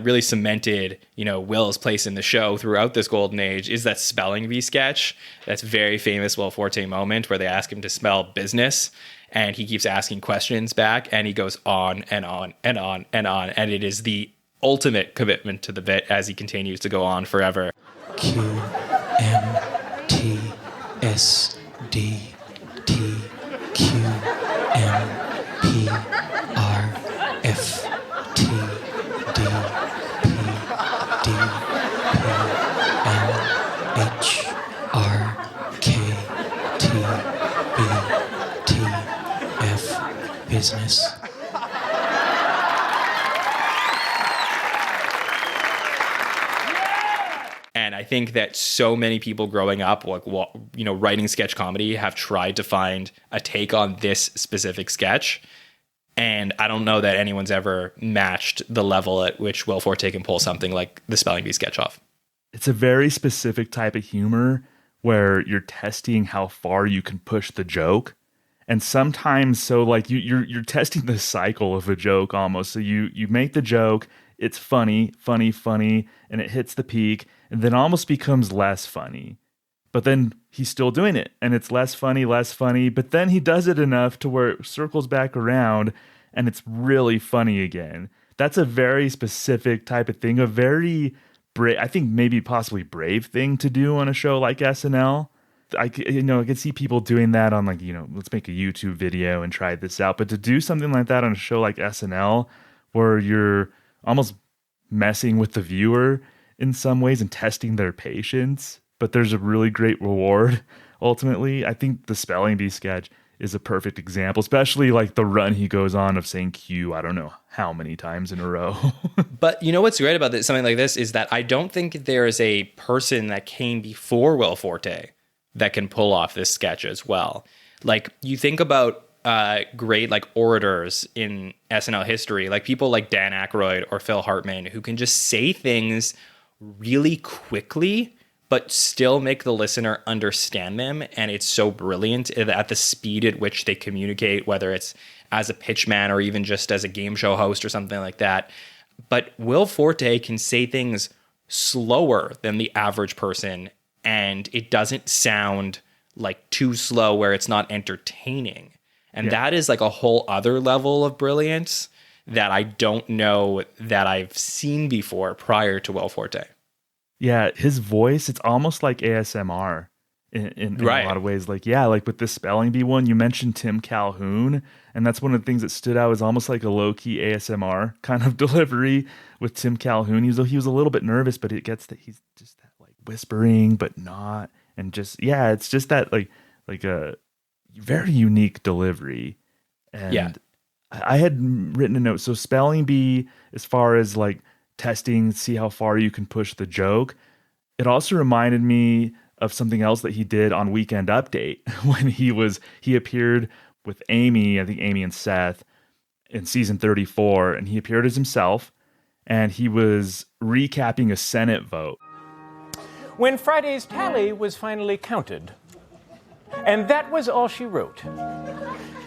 really cemented, Will's place in the show throughout this golden age is that spelling bee sketch. That's very famous Will Forte moment where they ask him to spell business. And he keeps asking questions back, and he goes on and on and on and on. And it is the ultimate commitment to the bit as he continues to go on forever. Q, M, T, S, D, T, Q, M, P, R, F, T, D, P, D, P, L, H, R, K, T, B, T, F, business. And I think that so many people growing up, writing sketch comedy, have tried to find a take on this specific sketch. And I don't know that anyone's ever matched the level at which Will Forte can pull something like the spelling bee sketch off. It's a very specific type of humor where you're testing how far you can push the joke. And sometimes, so like you're testing the cycle of a joke almost. So you make the joke, it's funny, and it hits the peak, and then almost becomes less funny. But then he's still doing it, and it's less funny, but then he does it enough to where it circles back around, and it's really funny again. That's a very specific type of thing, a very brave, I think maybe possibly brave thing to do on a show like SNL. I can see people doing that on let's make a YouTube video and try this out. But to do something like that on a show like SNL, where you're almost messing with the viewer in some ways and testing their patience, but there's a really great reward ultimately. I think the spelling bee sketch is a perfect example, especially like the run he goes on of saying Q, I don't know how many times in a row. But what's great about something like this is that I don't think there is a person that came before Will Forte that can pull off this sketch as well. Like, you think about great orators in SNL history, like people like Dan Aykroyd or Phil Hartman, who can just say things really quickly but still make the listener understand them. And it's so brilliant at the speed at which they communicate, whether it's as a pitchman or even just as a game show host or something like that. But Will Forte can say things slower than the average person, and it doesn't sound like too slow where it's not entertaining. And that is like a whole other level of brilliance that I don't know that I've seen before prior to Will Forte. Yeah, his voice, it's almost like ASMR in a lot of ways. Like with this spelling bee one, you mentioned Tim Calhoun, and that's one of the things that stood out, is almost like a low-key ASMR kind of delivery with Tim Calhoun. He was a little bit nervous, but it gets that he's just that like whispering, but not, and just, it's just that like a very unique delivery. And I had written a note. So spelling bee, as far as like testing, see how far you can push the joke, it also reminded me of something else that he did on Weekend Update when he appeared with Amy, I think Amy and Seth, in season 34, and he appeared as himself, and he was recapping a Senate vote. When Friday's tally was finally counted, and that was all she wrote,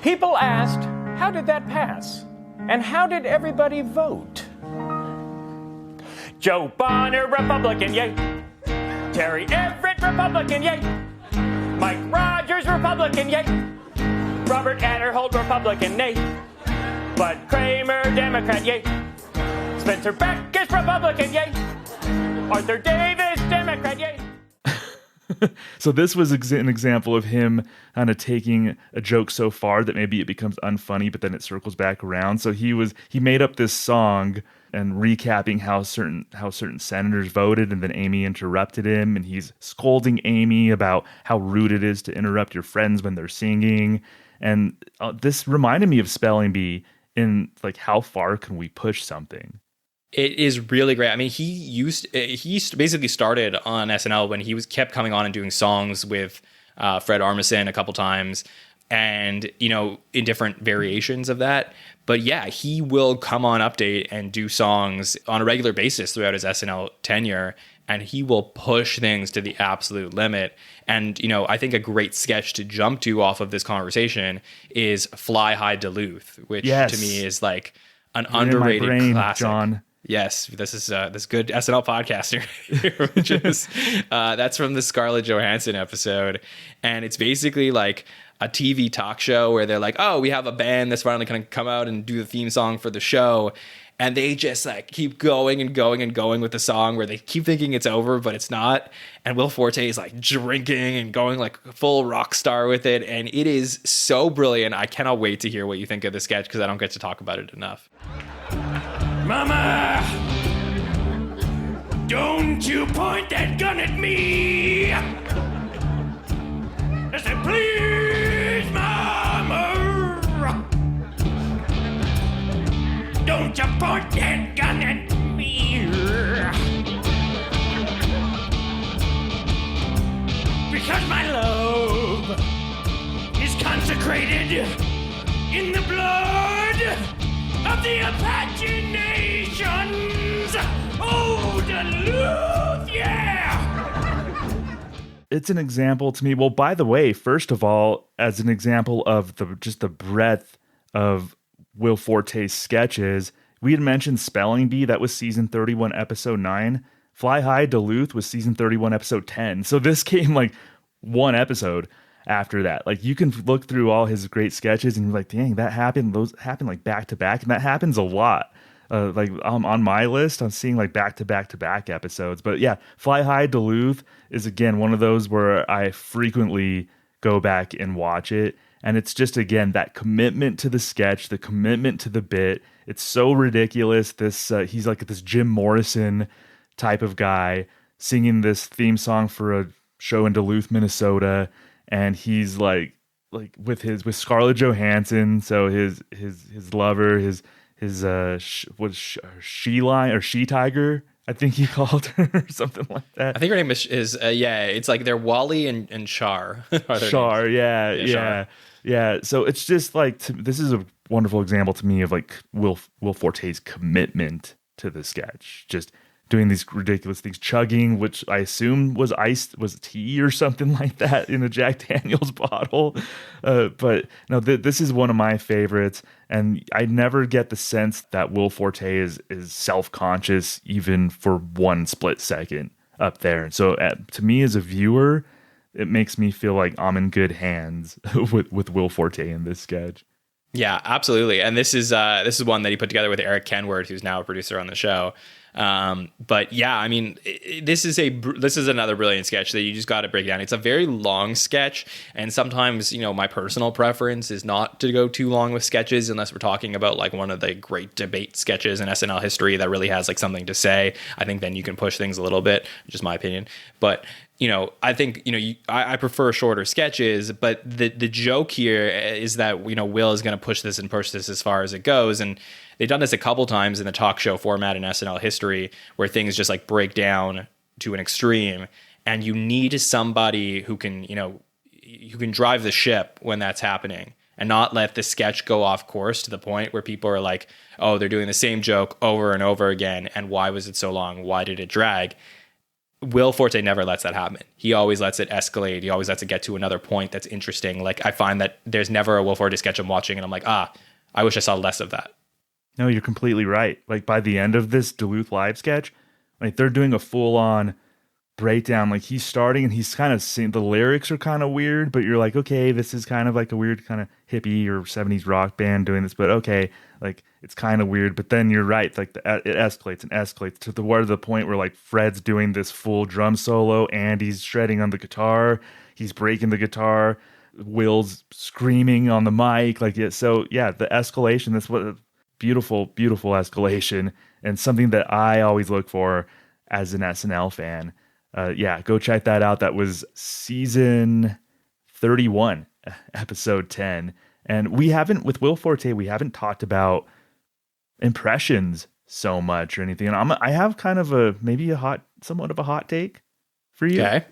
people asked, how did that pass? And how did everybody vote? Joe Bonner, Republican, yay. Terry Everett, Republican, yay. Mike Rogers, Republican, yay. Robert Adderholt, Republican, nay. Bud Kramer, Democrat, yay. Spencer Beck is Republican, yay. Arthur Davis, Democrat, yay. So this was an example of him kind of taking a joke so far that maybe it becomes unfunny, but then it circles back around. So he made up this song and recapping how certain senators voted, and then Amy interrupted him, and he's scolding Amy about how rude it is to interrupt your friends when they're singing. And this reminded me of Spelling Bee in like, how far can we push something? It is really great. I mean, he basically started on SNL when he kept coming on and doing songs with Fred Armisen a couple times. and, you know, in different variations of that. But yeah, he will come on Update and do songs on a regular basis throughout his SNL tenure, and he will push things to the absolute limit. And, you know, I think a great sketch to jump to off of this conversation is Fly High Duluth, which to me is like an underrated classic. John. Yes, this is this good SNL podcaster, which is that's from the Scarlett Johansson episode, and it's basically like a TV talk show where they're like, "Oh, we have a band that's finally going to come out and do the theme song for the show," and they just like keep going and going and going with the song where they keep thinking it's over, but it's not. And Will Forte is like drinking and going like full rock star with it, and it is so brilliant. I cannot wait to hear what you think of the sketch because I don't get to talk about it enough. Mama! Don't you point that gun at me! I said, please, Mama! Don't you point that gun at me! Because my love is consecrated in the blood of the Apache nations! Oh, Duluth, yeah! It's an example to me. Well, by the way, first of all, as an example of the breadth of Will Forte's sketches, we had mentioned Spelling Bee. That was season 31, episode 9. Fly High Duluth was season 31, episode 10. So this came like one episode after that. Like, you can look through all his great sketches and you're like, dang, that happened. Those happen like back to back. And that happens a lot. Like on my list, I'm seeing like back to back to back episodes. But yeah, Fly High Duluth is again one of those where I frequently go back and watch it. And it's just, again, that commitment to the sketch, the commitment to the bit. It's so ridiculous. He's like this Jim Morrison type of guy singing this theme song for a show in Duluth, Minnesota. And he's like with Scarlett Johansson. So his lover, his she lion or she tiger, I think he called her or something like that. I think her name is it's like they're Wally and Char. Char, yeah. So it's just like, this is a wonderful example to me of like Will Forte's commitment to the sketch. Just doing these ridiculous things, chugging, which I assume was tea or something like that in a Jack Daniels bottle. But no, this is one of my favorites. And I never get the sense that Will Forte is self-conscious even for one split second up there. And so to me as a viewer, it makes me feel like I'm in good hands with Will Forte in this sketch. Yeah, absolutely. And this is one that he put together with Eric Kenward, who's now a producer on the show. But yeah, I mean, this is another brilliant sketch that you just got to break down. It's a very long sketch, and sometimes, you know, my personal preference is not to go too long with sketches unless we're talking about like one of the great debate sketches in SNL history that really has like something to say. I think then you can push things a little bit, just my opinion. But you know, I think, you know, I prefer shorter sketches, but the joke here is that, you know, Will is going to push this as far as it goes. And they've done this a couple times in the talk show format in SNL history where things just like break down to an extreme, and you need somebody who can, you know, who can drive the ship when that's happening and not let the sketch go off course to the point where people are like, oh, they're doing the same joke over and over again. And why was it so long? Why did it drag? Will Forte never lets that happen. He always lets it escalate. He always lets it get to another point that's interesting. Like, I find that there's never a Will Forte sketch I'm watching and I'm like, I wish I saw less of that. No, you're completely right. Like, by the end of this Duluth live sketch, like, they're doing a full-on breakdown. Like, he's starting and he's kind of saying the lyrics are kind of weird, but you're like, okay, this is kind of like a weird kind of hippie or 70s rock band doing this, but okay, like, it's kind of weird. But then you're right, like it escalates and escalates to the point where like Fred's doing this full drum solo, Andy's shredding on the guitar, he's breaking the guitar, Will's screaming on the mic, like it. So yeah, the escalation, that's what beautiful escalation, and something that I always look for as an SNL fan. Yeah, go check that out. That was season 31, episode 10. And with Will Forte, we haven't talked about impressions so much or anything. And I have kind of somewhat of a hot take for you. Okay.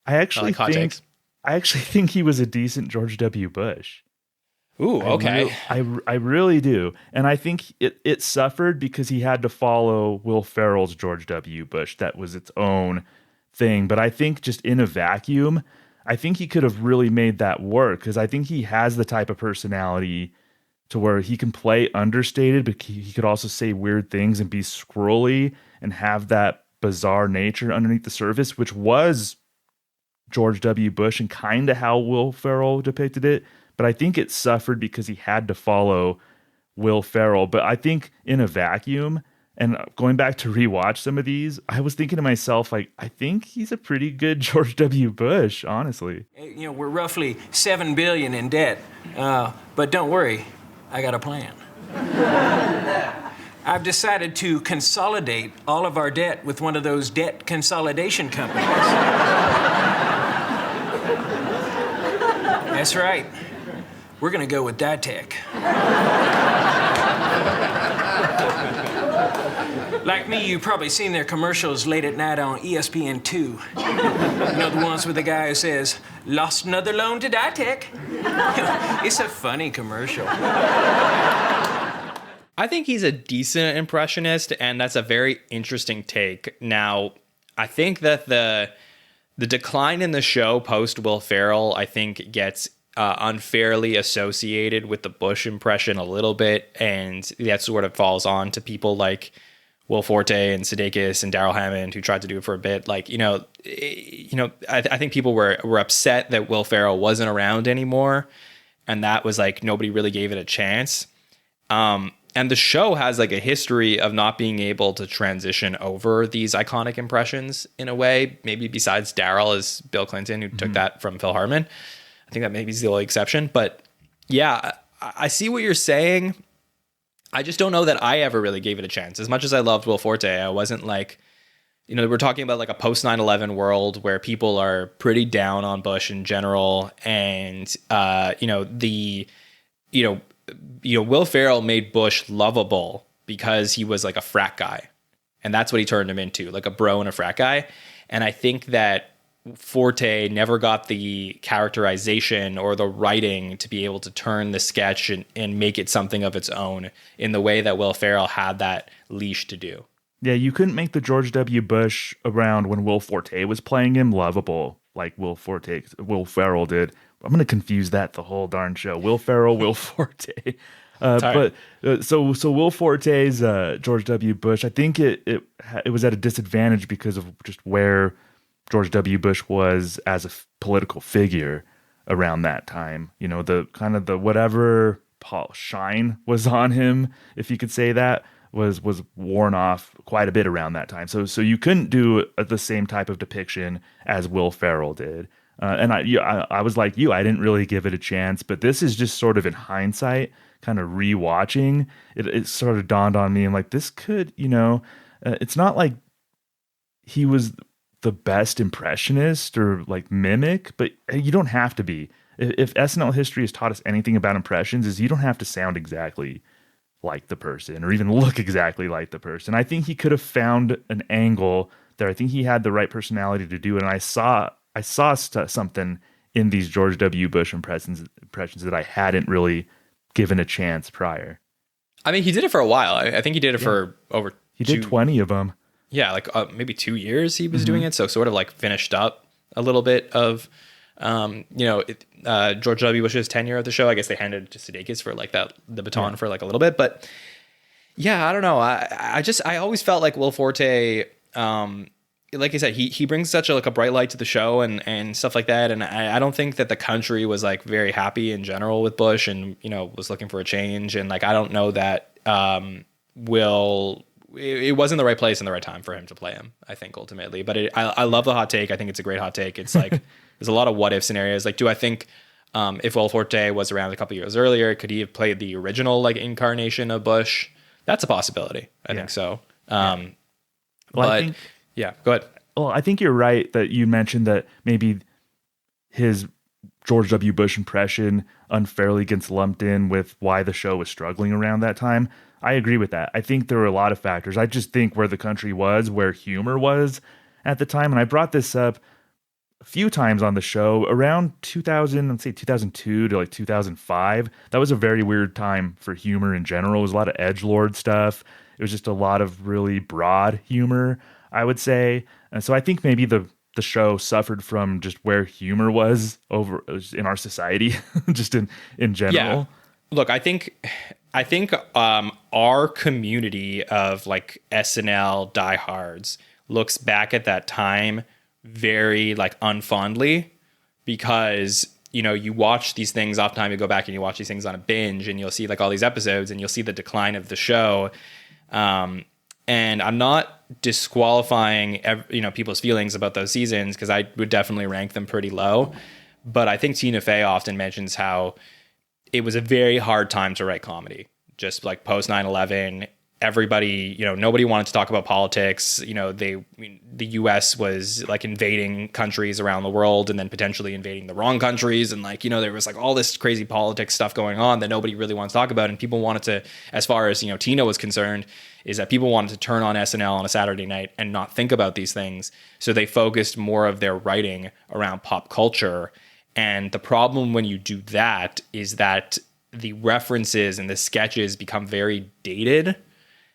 I actually think I actually think he was a decent George W. Bush. Ooh, okay. I really do. And I think it suffered because he had to follow Will Ferrell's George W. Bush. That was its own thing. But I think just in a vacuum, I think he could have really made that work, because I think he has the type of personality to where he can play understated, but he could also say weird things and be squirrely and have that bizarre nature underneath the surface, which was George W. Bush and kind of how Will Ferrell depicted it. But I think it suffered because he had to follow Will Ferrell. But I think in a vacuum, and going back to rewatch some of these, I was thinking to myself, like, I think he's a pretty good George W. Bush, honestly. You know, we're roughly $7 billion in debt. But don't worry, I got a plan. I've decided to consolidate all of our debt with one of those debt consolidation companies. That's right. We're gonna go with Ditech. Like me, you've probably seen their commercials late at night on ESPN2. You know, the ones with the guy who says, "Lost another loan to Ditech." It's a funny commercial. I think he's a decent impressionist, and that's a very interesting take. Now, I think that the decline in the show post Will Ferrell, I think, gets unfairly associated with the Bush impression a little bit, and that sort of falls on to people like Will Forte and Sudeikis and Daryl Hammond, who tried to do it for a bit. Like, I think people were upset that Will Ferrell wasn't around anymore, and that was like nobody really gave it a chance. And the show has like a history of not being able to transition over these iconic impressions in a way, maybe besides Daryl as Bill Clinton, who took that from Phil Hartman. I think that maybe is the only exception. But yeah, I see what you're saying. I just don't know that I ever really gave it a chance. As much as I loved Will Forte, I wasn't like, we're talking about like a post 9/11 world where people are pretty down on Bush in general. And, Will Ferrell made Bush lovable because he was like a frat guy. And that's what he turned him into, like a bro and a frat guy. And I think that Forte never got the characterization or the writing to be able to turn the sketch and make it something of its own in the way that Will Ferrell had that leash to do. Yeah, you couldn't make the George W. Bush around when Will Forte was playing him lovable like Will Ferrell did. I'm going to confuse that the whole darn show. Will Ferrell, Will Forte. So Will Forte's George W. Bush, I think it was at a disadvantage because of just where George W. Bush was as a political figure around that time. The kind of the whatever shine was on him, if you could say that, was worn off quite a bit around that time. So you couldn't do the same type of depiction as Will Ferrell did. And I was like you, I didn't really give it a chance, but this is just sort of in hindsight, kind of rewatching, it sort of dawned on me. I'm like, this could, it's not like he was the best impressionist or like mimic, but you don't have to be. If SNL history has taught us anything about impressions, is you don't have to sound exactly like the person or even look exactly like the person. I think he could have found an angle there. I think he had the right personality to do it. And I saw something in these George W. Bush impressions that I hadn't really given a chance prior. I mean, he did it for a while. I think he did it for over. He did 20 of them. Yeah, like maybe 2 years he was doing it. So sort of like finished up a little bit of, George W. Bush's tenure of the show. I guess they handed it to Sudeikis for like the baton for like a little bit. But yeah, I don't know. I always felt like Will Forte, like I said, he brings such a bright light to the show and stuff like that. And I don't think that the country was like very happy in general with Bush and, was looking for a change. And like, I don't know that it wasn't the right place and the right time for him to play him, I think, ultimately. But I love the hot take. I think it's a great hot take. It's like, there's a lot of what if scenarios. Like, do I think if Will Forte was around a couple years earlier, could he have played the original like incarnation of Bush? That's a possibility. I think so. Yeah, go ahead. Well, I think you're right that you mentioned that maybe his George W. Bush impression unfairly gets lumped in with why the show was struggling around that time. I agree with that. I think there were a lot of factors. I just think where the country was, where humor was at the time, and I brought this up a few times on the show around 2000, let's say 2002 to like 2005. That was a very weird time for humor in general. It was a lot of edgelord stuff. It was just a lot of really broad humor, I would say. And so I think maybe the show suffered from just where humor was over in our society, just in general. Yeah. Look, I think our community of like SNL diehards looks back at that time very like unfondly, because you watch these things oftentimes, you go back and you watch these things on a binge and you'll see like all these episodes and you'll see the decline of the show. And I'm not disqualifying people's feelings about those seasons, because I would definitely rank them pretty low. But I think Tina Fey often mentions how it was a very hard time to write comedy, just like post 9/11. Everybody, nobody wanted to talk about politics. The U.S. was like invading countries around the world and then potentially invading the wrong countries. And there was like all this crazy politics stuff going on that nobody really wants to talk about. And people wanted to, as far as, Tina was concerned, is that people wanted to turn on SNL on a Saturday night and not think about these things. So they focused more of their writing around pop culture. And the problem when you do that is that the references and the sketches become very dated.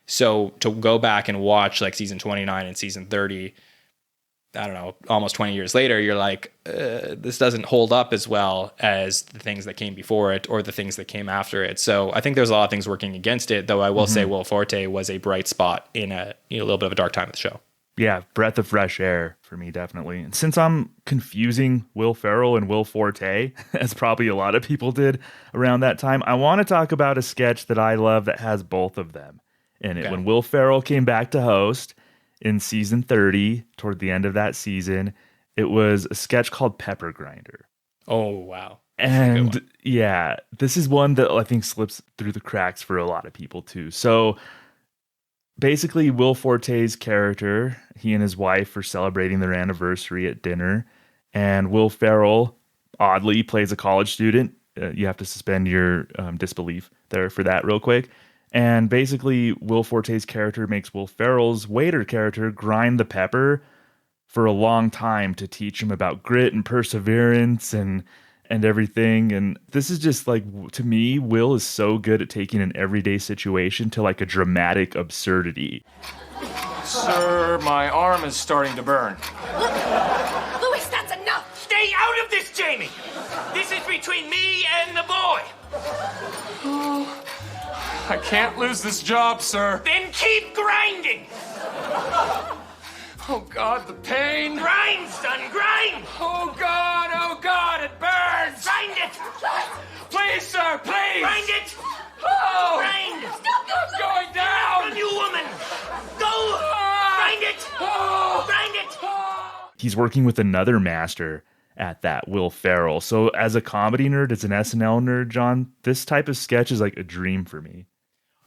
So to go back and watch like season 29 and season 30, I don't know, almost 20 years later, you're like, this doesn't hold up as well as the things that came before it or the things that came after it. So I think there's a lot of things working against it, though I will say Will Forte was a bright spot in a little bit of a dark time of the show. Yeah, breath of fresh air for me, definitely. And since I'm confusing Will Ferrell and Will Forte, as probably a lot of people did around that time, I want to talk about a sketch that I love that has both of them in it. Okay. When Will Ferrell came back to host in season 30, toward the end of that season, it was a sketch called Pepper Grinder. Oh, wow. And yeah, this is one that I think slips through the cracks for a lot of people too. So basically, Will Forte's character, he and his wife are celebrating their anniversary at dinner, and Will Ferrell, oddly, plays a college student. You have to suspend your disbelief there for that real quick. And basically, Will Forte's character makes Will Ferrell's waiter character grind the pepper for a long time to teach him about grit and perseverance and everything. And this is just like, to me, Will is so good at taking an everyday situation to like a dramatic absurdity. Sir, my arm is starting to burn. Louis, that's enough! Stay out of this, Jamie! This is between me and the boy! I can't lose this job, sir. Then keep grinding! Oh, God, the pain. Grind, son, grind! Oh, God, it burns! Grind it! Please, sir, please! Grind it! Oh! Grind! I'm going down! Run, you woman! Go! Grind it! Grind it! He's working with another master at that, Will Ferrell. So as a comedy nerd, as an SNL nerd, John, this type of sketch is like a dream for me.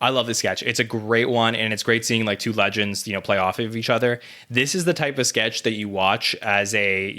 I love this sketch. It's a great one, and it's great seeing like two legends, play off of each other. This is the type of sketch that you watch as a,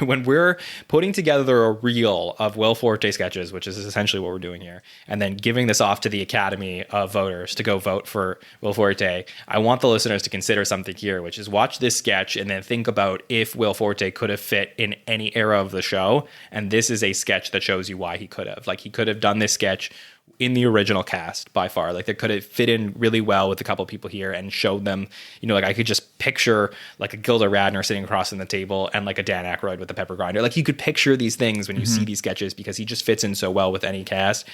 when we're putting together a reel of Will Forte sketches, which is essentially what we're doing here, and then giving this off to the Academy of voters to go vote for Will Forte. I want the listeners to consider something here, which is watch this sketch and then think about if Will Forte could have fit in any era of the show. And this is a sketch that shows you why he could have. Like, he could have done this sketch in the original cast by far. Like, they could have fit in really well with a couple of people here and showed them, like I could just picture like a Gilda Radner sitting across from the table and like a Dan Aykroyd with the pepper grinder. Like, you could picture these things when you see these sketches, because he just fits in so well with any cast,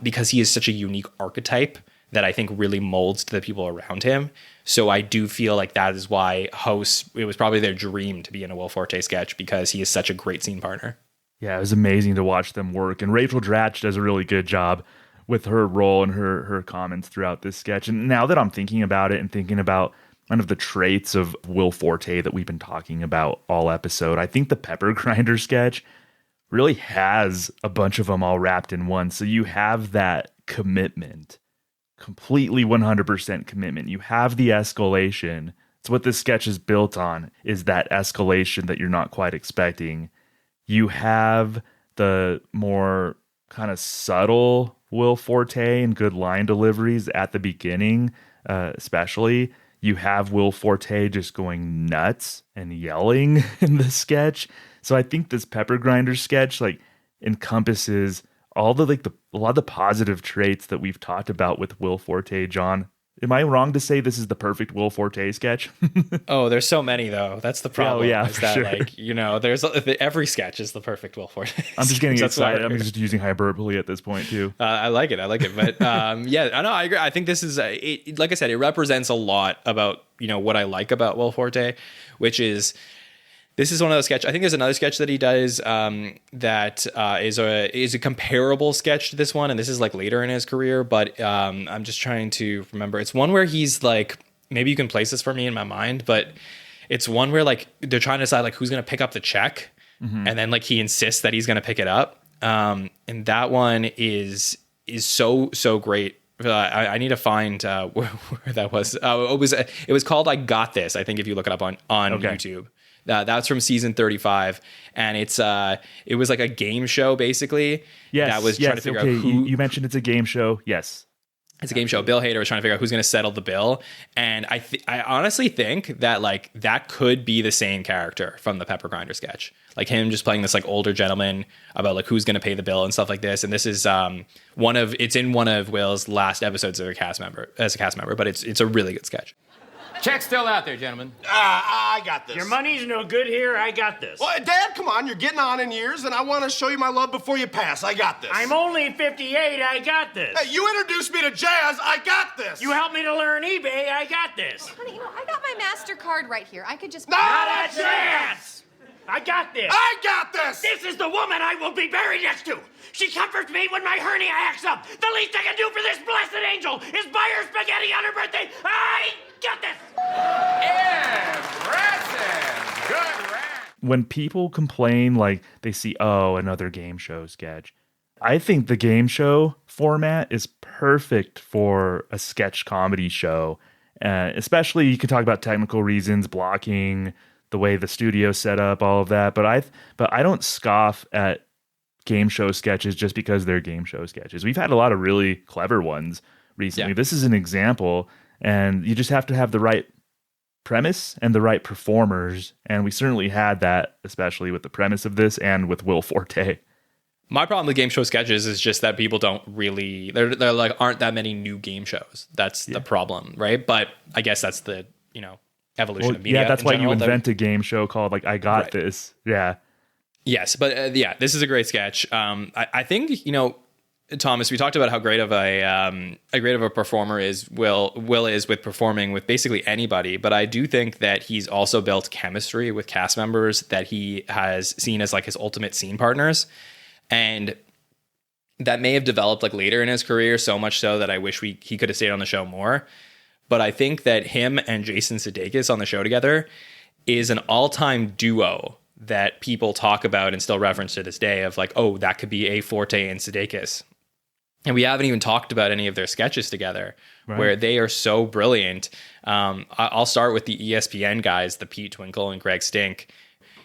because he is such a unique archetype that I think really molds to the people around him. So I do feel like that is why hosts, it was probably their dream to be in a Will Forte sketch, because he is such a great scene partner. Yeah, it was amazing to watch them work. And Rachel Dratch does a really good job with her role and her comments throughout this sketch. And now that I'm thinking about it and thinking about kind of the traits of Will Forte that we've been talking about all episode, I think the pepper grinder sketch really has a bunch of them all wrapped in one. So you have that commitment, completely 100% commitment. You have the escalation. It's what this sketch is built on, is that escalation that you're not quite expecting. You have the more kind of subtle Will Forte and good line deliveries at the beginning, especially. You have Will Forte just going nuts and yelling in the sketch. So I think this pepper grinder sketch like encompasses all the a lot of the positive traits that we've talked about with Will Forte. John, am I wrong to say this is the perfect Will Forte sketch? Oh, there's so many though. That's the problem. Yeah, is that sure. There's every sketch is the perfect Will Forte. I'm just getting excited. I'm just using hyperbole at this point too. I like it. But yeah, I know. I agree. I think this is like I said, it represents a lot about what I like about Will Forte, which is. This is one of those sketches. I think there's another sketch that he does that is a comparable sketch to this one, and this is like later in his career. But I'm just trying to remember. It's one where he's like, maybe you can place this for me in my mind, but it's one where like they're trying to decide like who's gonna pick up the check, and then like he insists that he's gonna pick it up. And that one is so great. I need to find where that was. It was called "I Got This." I think if you look it up on YouTube. That's from season 35, and it was like a game show basically. Yes, that was trying to figure out who. You mentioned it's a game show. Yes, it's a game show. Bill Hader was trying to figure out who's going to settle the bill, and I honestly think that like that could be the same character from the Pepper Grinder sketch, like him just playing this like older gentleman about like who's going to pay the bill and stuff like this. And this is it's in one of Will's last episodes as a cast member, but it's a really good sketch. Check's still out there, gentlemen. I got this. Your money's no good here. I got this. Well, Dad, come on. You're getting on in years, and I want to show you my love before you pass. I got this. I'm only 58. I got this. Hey, you introduced me to jazz. I got this. You helped me to learn eBay. I got this. Honey, I got my MasterCard right here. I could just... Not a chance! I got this. I got this. This is the woman I will be buried next to. She comforts me when my hernia acts up. The least I can do for this blessed angel is buy her spaghetti on her birthday. I got this. Impressive. Good rap. When people complain, like they see, another game show sketch, I think the game show format is perfect for a sketch comedy show. Especially, you could talk about technical reasons, blocking, the way the studio's set up, all of that. But I don't scoff at game show sketches just because they're game show sketches. We've had a lot of really clever ones recently. Yeah. This is an example, and you just have to have the right premise and the right performers. And we certainly had that, especially with the premise of this and with Will Forte. My problem with game show sketches is just that people don't really, there like aren't that many new game shows. That's the problem, right? But I guess that's the, evolution of media. Yeah, that's why you invent a game show called like I Got This. Yeah. Yes, but this is a great sketch. I think, Thomas, we talked about how great of a performer is Will is with performing with basically anybody, but I do think that he's also built chemistry with cast members that he has seen as like his ultimate scene partners. And that may have developed like later in his career, so much so that I wish he could have stayed on the show more. But I think that him and Jason Sudeikis on the show together is an all-time duo that people talk about and still reference to this day of like, oh, that could be a Forte and Sudeikis. And we haven't even talked about any of their sketches together, where they are so brilliant. I'll start with the ESPN guys, the Pete Twinkle and Greg Stink.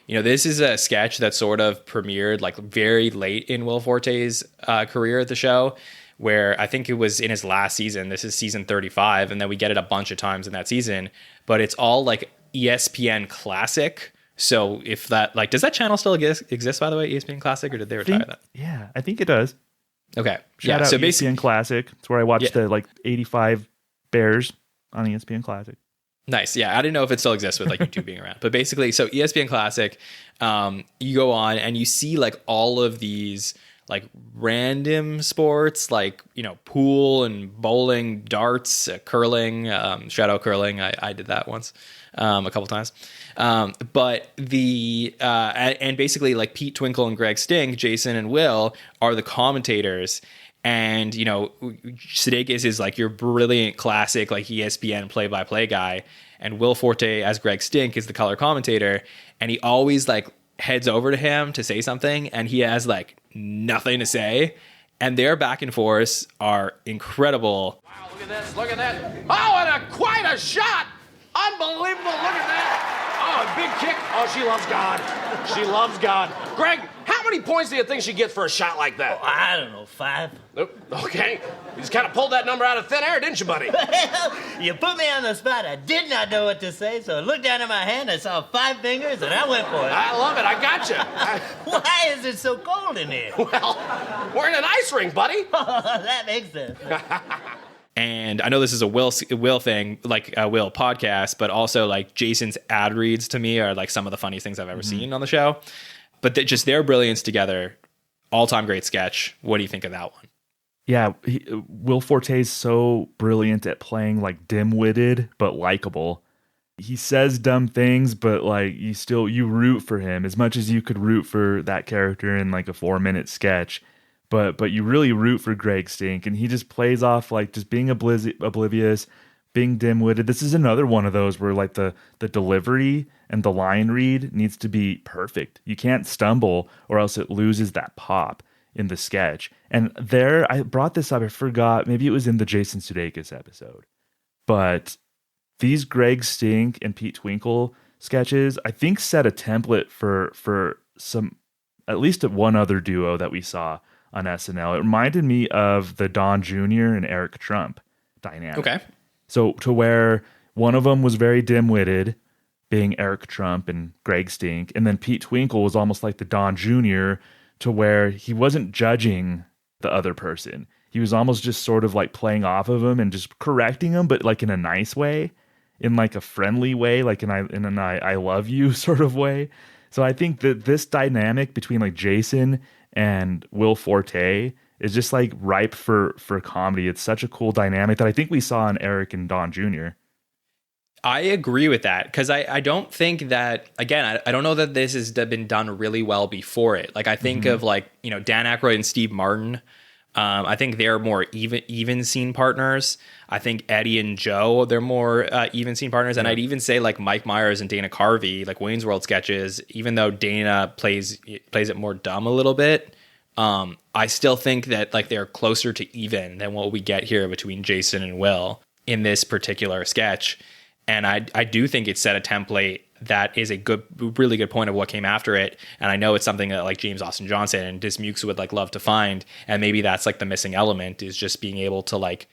This is a sketch that sort of premiered like very late in Will Forte's career at the show, where I think it was in his last season. This is season 35, and then we get it a bunch of times in that season. But it's all like ESPN Classic. So if that, like, does that channel still exist, by the way, ESPN Classic, or did they retire that? Yeah, I think it does. Okay. Shout out ESPN Classic. It's where I watched the like 85 Bears on ESPN Classic. Nice. Yeah, I didn't know if it still exists with like YouTube being around. But basically, so ESPN Classic, you go on and you see like all of these like random sports, like, pool and bowling, darts, curling, shadow curling. I did that once, a couple times. But and basically like Pete Twinkle and Greg Stink, Jason and Will are the commentators. And, Sudeikis is like your brilliant classic, like ESPN play-by-play guy. And Will Forte as Greg Stink is the color commentator. And he always like heads over to him to say something. And he has like nothing to say. And their back and forth are incredible. Wow, look at this. Look at that. Oh, and quite a shot. Unbelievable. Look at that. Oh, a big kick. Oh, she loves God. She loves God. Greg, how many points do you think she gets for a shot like that? Oh, I don't know, 5. Okay. You just kind of pulled that number out of thin air, didn't you, buddy? You put me on the spot. I did not know what to say, so I looked down at my hand, I saw 5 fingers, and I went for it. I love it. I gotcha. Why is it so cold in here? Well, we're in an ice rink, buddy. That makes sense. And I know this is a Will thing, like a Will podcast, but also like Jason's ad reads to me are like some of the funniest things I've ever seen on the show. But just their brilliance together, all-time great sketch. What do you think of that one? Yeah, Will Forte is so brilliant at playing like dim-witted but likable. He says dumb things, but like you root for him as much as you could root for that character in like a 4-minute sketch. But you really root for Greg Stink, and he just plays off like just being oblivious, being dim-witted. This is another one of those where like the delivery and the line read needs to be perfect. You can't stumble or else it loses that pop in the sketch. And there, I brought this up, I forgot, maybe it was in the Jason Sudeikis episode. But these Greg Stink and Pete Twinkle sketches, I think set a template for some, at least one other duo that we saw on SNL. It reminded me of the Don Jr. and Eric Trump dynamic. Okay. So to where one of them was very dim-witted, being Eric Trump and Greg Stink, and then Pete Twinkle was almost like the Don Jr., to where he wasn't judging the other person. He was almost just sort of like playing off of him and just correcting him, but like in a nice way, in like a friendly way, like in an I love you sort of way. So I think that this dynamic between like Jason and Will Forte is just like ripe for comedy. It's such a cool dynamic that I think we saw in Eric and Don Jr. I agree with that because I don't think that, again, I don't know that this has been done really well before it. Like I think of like, Dan Aykroyd and Steve Martin. I think they're more even scene partners. I think Eddie and Joe, they're more even scene partners. And I'd even say like Mike Myers and Dana Carvey, like Wayne's World sketches, even though Dana plays it more dumb a little bit. I still think that like they're closer to even than what we get here between Jason and Will in this particular sketch. And I do think it set a template that is a really good point of what came after it. And I know it's something that like James Austin Johnson and Dismukes would like love to find. And maybe that's like the missing element is just being able to like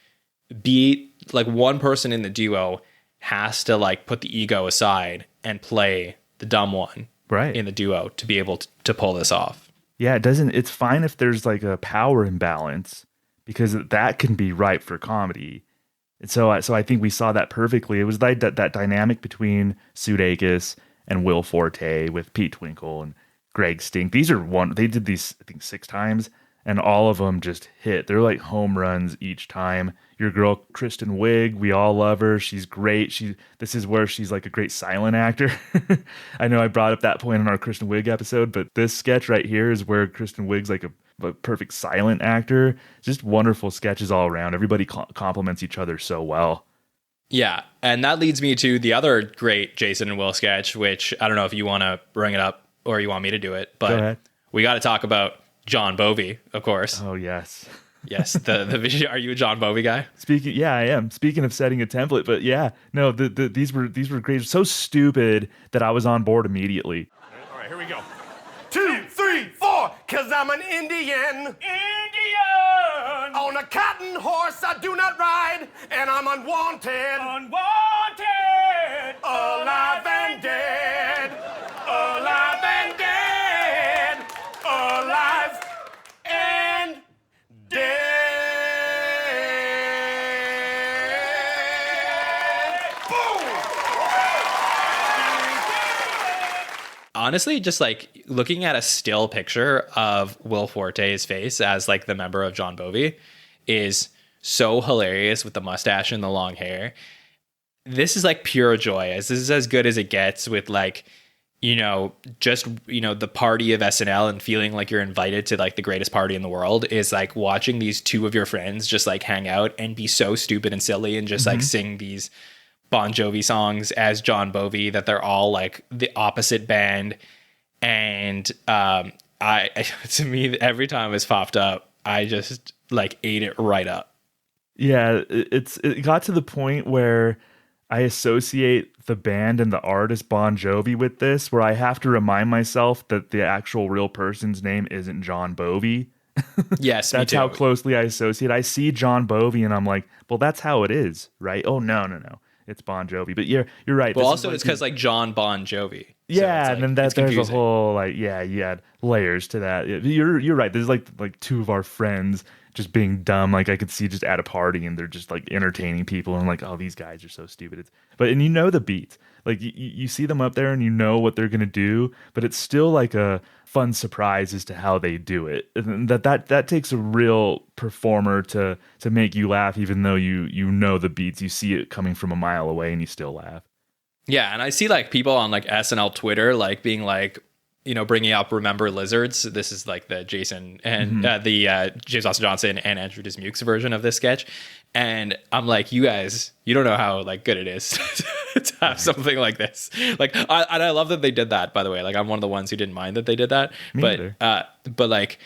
be like one person in the duo has to like put the ego aside and play the dumb one in the duo to be able to pull this off. Yeah, it's fine if there's like a power imbalance because that can be ripe for comedy. And so I think we saw that perfectly. It was that dynamic between Sudeikis and Will Forte with Pete Twinkle and Greg Stink. They did these, I think, 6 times, and all of them just hit. They're like home runs each time. Your girl, Kristen Wiig, we all love her. She's great. This is where she's like a great silent actor. I know I brought up that point in our Kristen Wiig episode, but this sketch right here is where Kristen Wiig's like a perfect silent actor. Just wonderful sketches all around. Everybody compliments each other so well. Yeah, and that leads me to the other great Jason and Will sketch, which I don't know if you want to bring it up or you want me to do it, but we got to talk about John Bovey, of course. Oh, yes. Yes, the vision. Are you a John Bovey guy? Yeah, I am. Speaking of setting a template, but yeah, no, these were great. So stupid that I was on board immediately. All right, here we go. 2, 3, 4, 'cause I'm an Indian. On a cotton horse I do not ride, and I'm unwanted. Alive and dead. Alive and dead. Alive and dead. Honestly, just like looking at a still picture of Will Forte's face as like the member of John Bovey is so hilarious with the mustache and the long hair. This is like pure joy. This is as good as it gets with like, just, the party of SNL and feeling like you're invited to like the greatest party in the world is like watching these two of your friends just like hang out and be so stupid and silly and just like sing these Bon Jovi songs as John Bovey, that they're all like the opposite band. And to me, every time it's popped up, I just like ate it right up. Yeah, it got to the point where I associate the band and the artist Bon Jovi with this, where I have to remind myself that the actual real person's name isn't John Bovey. Yes, that's me too. how closely I associate. I see John Bovey and I'm like, well, that's how it is, right? Oh, no. It's Bon Jovi. But you're right. Well, also it's because like John Bon Jovi. Yeah, so and then there's a whole like, you had layers to that. You're right. There's like two of our friends just being dumb. Like I could see just at a party and they're just like entertaining people and like, oh, these guys are so stupid. And you know the beats. Like you see them up there and you know what they're gonna do, but it's still like a fun surprise as to how they do it. And that takes a real performer to make you laugh, even though you know the beats. You see it coming from a mile away and you still laugh. Yeah, and I see like people on like SNL Twitter like being like, bringing up Remember Lizards. This is like the Jason and the James Austin Johnson and Andrew Dismukes version of this sketch. And I'm like, you guys, you don't know how like good it is to have something like this. Like, I love that they did that, by the way. Like, I'm one of the ones who didn't mind that they did that. But like,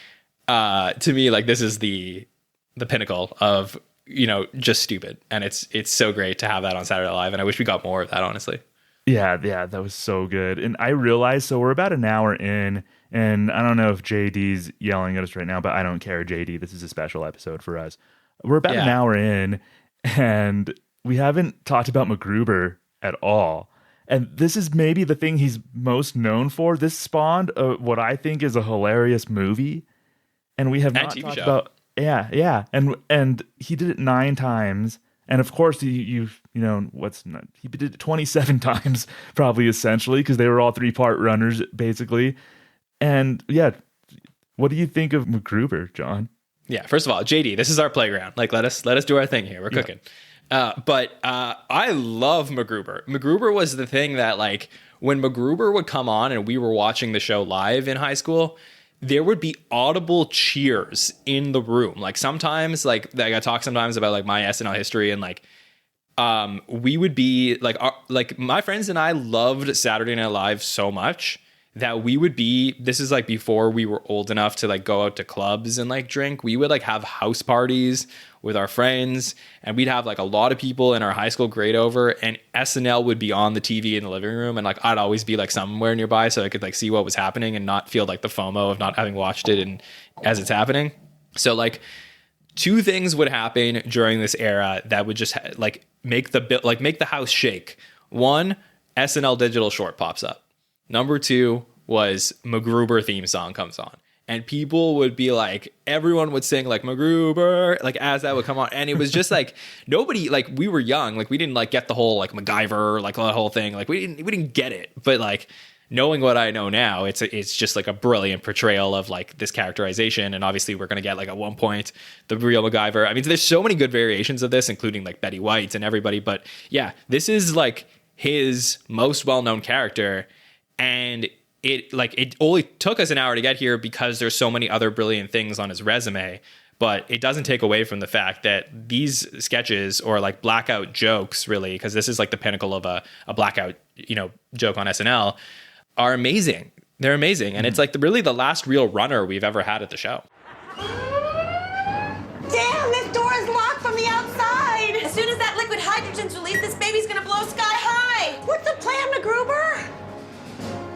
to me, like this is the pinnacle of, just stupid. And it's so great to have that on Saturday Night Live. And I wish we got more of that, honestly. Yeah, that was so good. And I realized, so we're about an hour in, and I don't know if JD's yelling at us right now, but I don't care, JD. This is a special episode for us. We're about an hour in, and we haven't talked about MacGruber at all. And this is maybe the thing he's most known for. This spawned what I think is a hilarious movie, and we have not talked about. Yeah, and he did it 9 times. And of course, he did it 27 times, probably essentially, because they were all 3-part runners, basically. And yeah, what do you think of MacGruber, John? Yeah, first of all, JD, this is our playground. Like, let us do our thing here. We're cooking. But I love MacGruber. MacGruber was the thing that, like, when MacGruber would come on and we were watching the show live in high school, there would be audible cheers in the room. Like sometimes, like I talk sometimes about like my SNL history, and like, we would be like my friends and I loved Saturday Night Live so much that we would be, this is like before we were old enough to like go out to clubs and like drink. We would like have house parties with our friends, and we'd have like a lot of people in our high school grade over, and SNL would be on the TV in the living room, and like I'd always be like somewhere nearby so I could like see what was happening and not feel like the FOMO of not having watched it and as it's happening. So like 2 things would happen during this era that would just like make the house shake. 1, SNL digital short pops up. Number 2 was MacGruber theme song comes on. And people would be like, everyone would sing like MacGruber, like as that would come on. And it was just like, nobody, like we were young, like we didn't like get the whole like MacGyver, like the whole thing. Like we didn't get it. But like knowing what I know now, it's just like a brilliant portrayal of like this characterization. And obviously we're going to get like at one point the real MacGyver. I mean, there's so many good variations of this, including like Betty White and everybody. But yeah, this is like his most well-known character. And it only took us an hour to get here because there's so many other brilliant things on his resume, but it doesn't take away from the fact that these sketches, or like blackout jokes, really, because this is like the pinnacle of a blackout, joke on SNL, are amazing. They're amazing. And it's like really the last real runner we've ever had at the show. Damn, this door is locked from the outside. As soon as that liquid hydrogen's released, this baby's gonna blow sky high. What's the plan, MacGruber?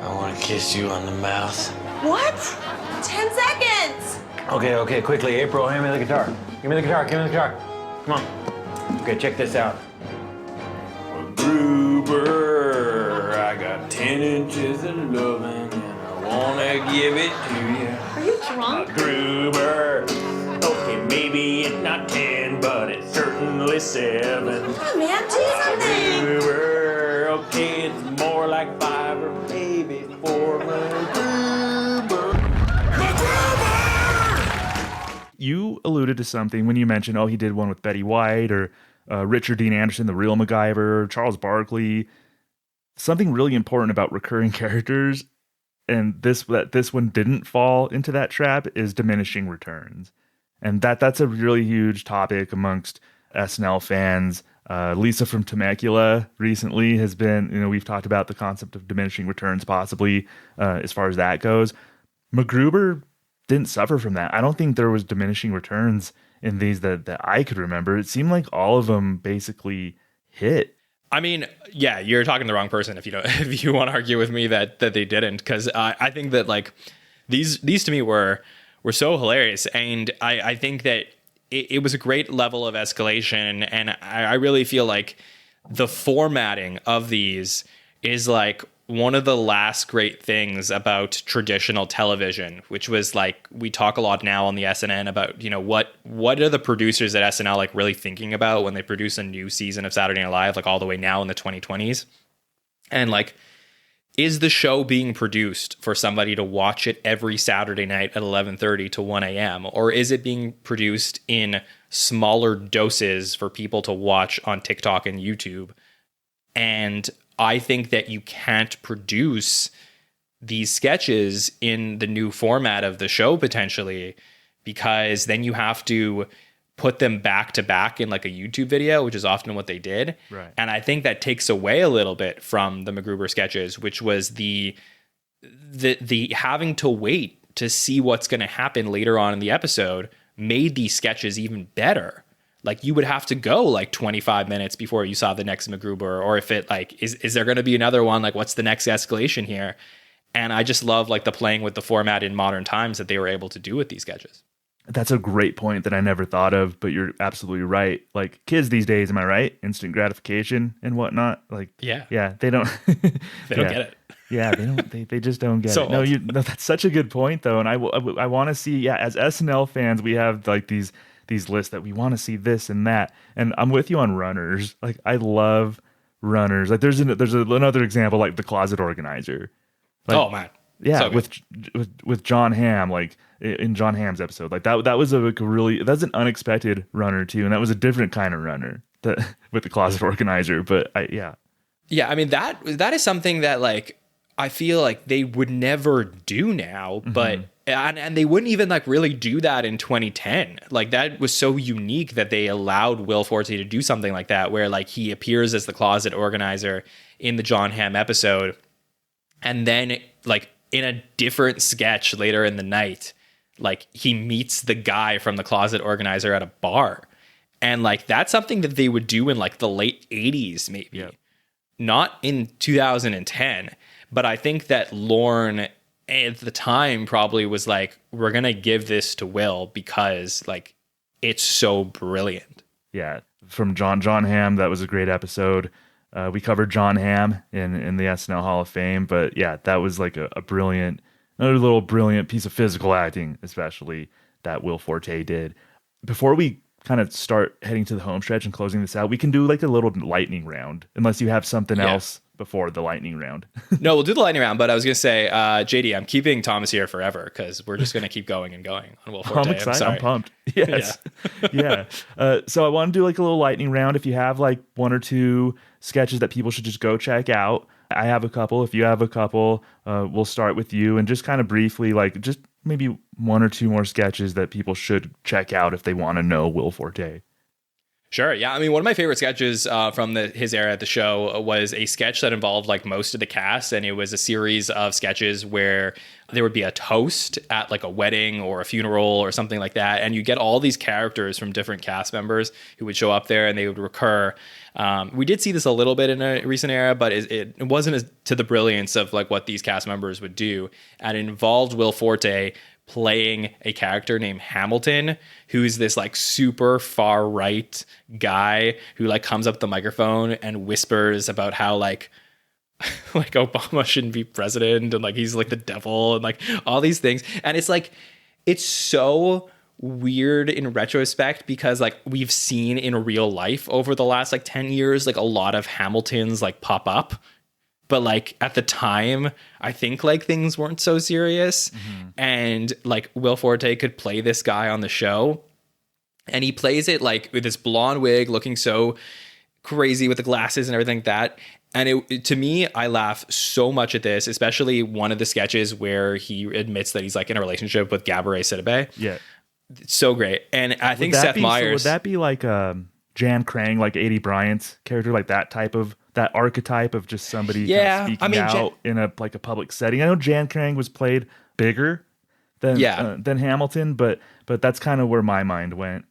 I want to kiss you on the mouth. What? 10 seconds. Okay, quickly. April, hand me the guitar. Give me the guitar. Come on. Okay, check this out. MacGruber, I got 10 inches of loving, and I want to give it to you. Are you drunk? MacGruber. Okay, maybe it's not 10, but it's certainly 7. Come on, man, do something. MacGruber, okay, it's more like 5 or maybe 4. MacGruber. You alluded to something when you mentioned, he did one with Betty White, or Richard Dean Anderson, the real MacGyver, Charles Barkley. Something really important about recurring characters, and this one didn't fall into that trap, is diminishing returns. And that's a really huge topic amongst SNL fans. Lisa from Temecula recently has been, we've talked about the concept of diminishing returns possibly as far as that goes. MacGruber didn't suffer from that. I don't think there was diminishing returns in these that I could remember. It seemed like all of them basically hit. I mean, yeah, you're talking to the wrong person if you don't if you want to argue with me that they didn't, because I think that like these to me were so hilarious, and I think that it was a great level of escalation, and I really feel like the formatting of these is like one of the last great things about traditional television, which was like, we talk a lot now on the SNN about, you know, what are the producers at SNL like really thinking about when they produce a new season of Saturday Night Live, like all the way now in the 2020s. And like, is the show being produced for somebody to watch it every Saturday night at 11:30 to 1 a.m.? Or is it being produced in smaller doses for people to watch on TikTok and YouTube? And I think that you can't produce these sketches in the new format of the show potentially, because then you have to put them back to back in like a YouTube video, which is often what they did. Right. And I think that takes away a little bit from the MacGruber sketches, which was the having to wait to see what's going to happen later on in the episode made these sketches even better. Like you would have to go like 25 minutes before you saw the next MacGruber, or if it like, is there going to be another one? Like what's the next escalation here? And I just love like the playing with the format in modern times that they were able to do with these sketches. That's a great point that I never thought of, but you're absolutely right. Like kids these days, am I right? Instant gratification and whatnot. Like, yeah, they don't, they don't get it. Yeah, they don't. They just don't get So it. No, that's such a good point though, and I want to see. Yeah, as SNL fans, we have like these lists that we want to see this and that, and I'm with you on runners. Like I love runners. Like there's another example, like the closet organizer. Like, oh man, yeah, so with John Hamm, like in John Hamm's episode, like that was that's an unexpected runner too, and that was a different kind of runner with the closet organizer. But yeah, I mean that is something that like I feel like they would never do now, but. And they wouldn't even like really do that in 2010. Like that was so unique that they allowed Will Forte to do something like that, where like he appears as the closet organizer in the John Hamm episode, and then like in a different sketch later in the night, like he meets the guy from the closet organizer at a bar, and like that's something that they would do in like the late 80s, maybe not in 2010. But I think that Lorne at the time probably was like, we're going to give this to Will because like it's so brilliant. Yeah. From John Hamm, that was a great episode. We covered John Hamm in the SNL Hall of Fame, but yeah, that was like another little brilliant piece of physical acting, especially that Will Forte did. Before we kind of start heading to the home stretch and closing this out, we can do like a little lightning round, unless you have something else before the lightning round. No, we'll do the lightning round, but I was going to say, JD, I'm keeping Thomas here forever because we're just going to keep going and going on Will Forte. I'm excited. I'm pumped. Yes. Yeah. So I want to do like a little lightning round. If you have like one or two sketches that people should just go check out, I have a couple. If you have a couple, we'll start with you and just kind of briefly, like just maybe one or two more sketches that people should check out if they want to know Will Forte. Sure. Yeah. I mean, one of my favorite sketches from his era at the show was a sketch that involved like most of the cast. And it was a series of sketches where there would be a toast at like a wedding or a funeral or something like that. And you get all these characters from different cast members who would show up there and they would recur. We did see this a little bit in a recent era, but it wasn't as to the brilliance of like what these cast members would do. And it involved Will Forte playing a character named Hamilton, who's this like super far right guy who like comes up the microphone and whispers about how like Obama shouldn't be president and like he's like the devil and like all these things. And it's like, it's so weird in retrospect because like we've seen in real life over the last like 10 years, like a lot of Hamiltons like pop up. But like at the time, I think like things weren't so serious. And like Will Forte could play this guy on the show. And he plays it like with this blonde wig looking so crazy with the glasses and everything like that. And to me, I laugh so much at this, especially one of the sketches where he admits that he's like in a relationship with Gabourey Sidibe. Yeah. It's so great. And I think Seth Meyers. So would that be like Jan Krang, like A.D. Bryant's character, like that archetype of just somebody kind of speaking out in a public setting? I know Jan Krang was played bigger than Hamilton, but that's kind of where my mind went.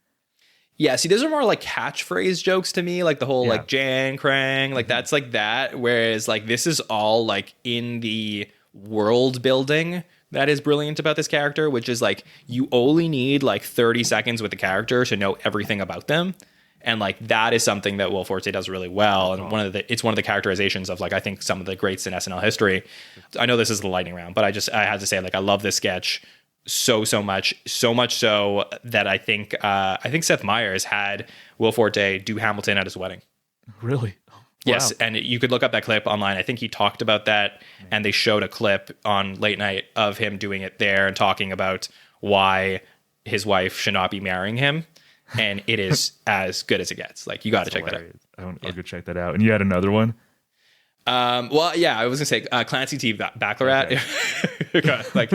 Yeah, see, those are more like catchphrase jokes to me, like the whole like Jan Krang, like that's like that. Whereas like this is all like in the world building that is brilliant about this character, which is like you only need like 30 seconds with the character to know everything about them. And like that is something that Will Forte does really well. And it's one of the characterizations of like I think some of the greats in SNL history. I know this is the lightning round, but I had to say like I love this sketch so much so that I think Seth Meyers had Will Forte do Hamilton at his wedding. Really? Yes, Wow. and you could look up that clip online. I think he talked about that, and they showed a clip on late night of him doing it there and talking about why his wife should not be marrying him. And it is as good as it gets. Like you got to check hilarious. that out. I'll go check that out. And you had another one? Well, yeah, I was gonna say Clancy T. Baccarat. Okay. Like,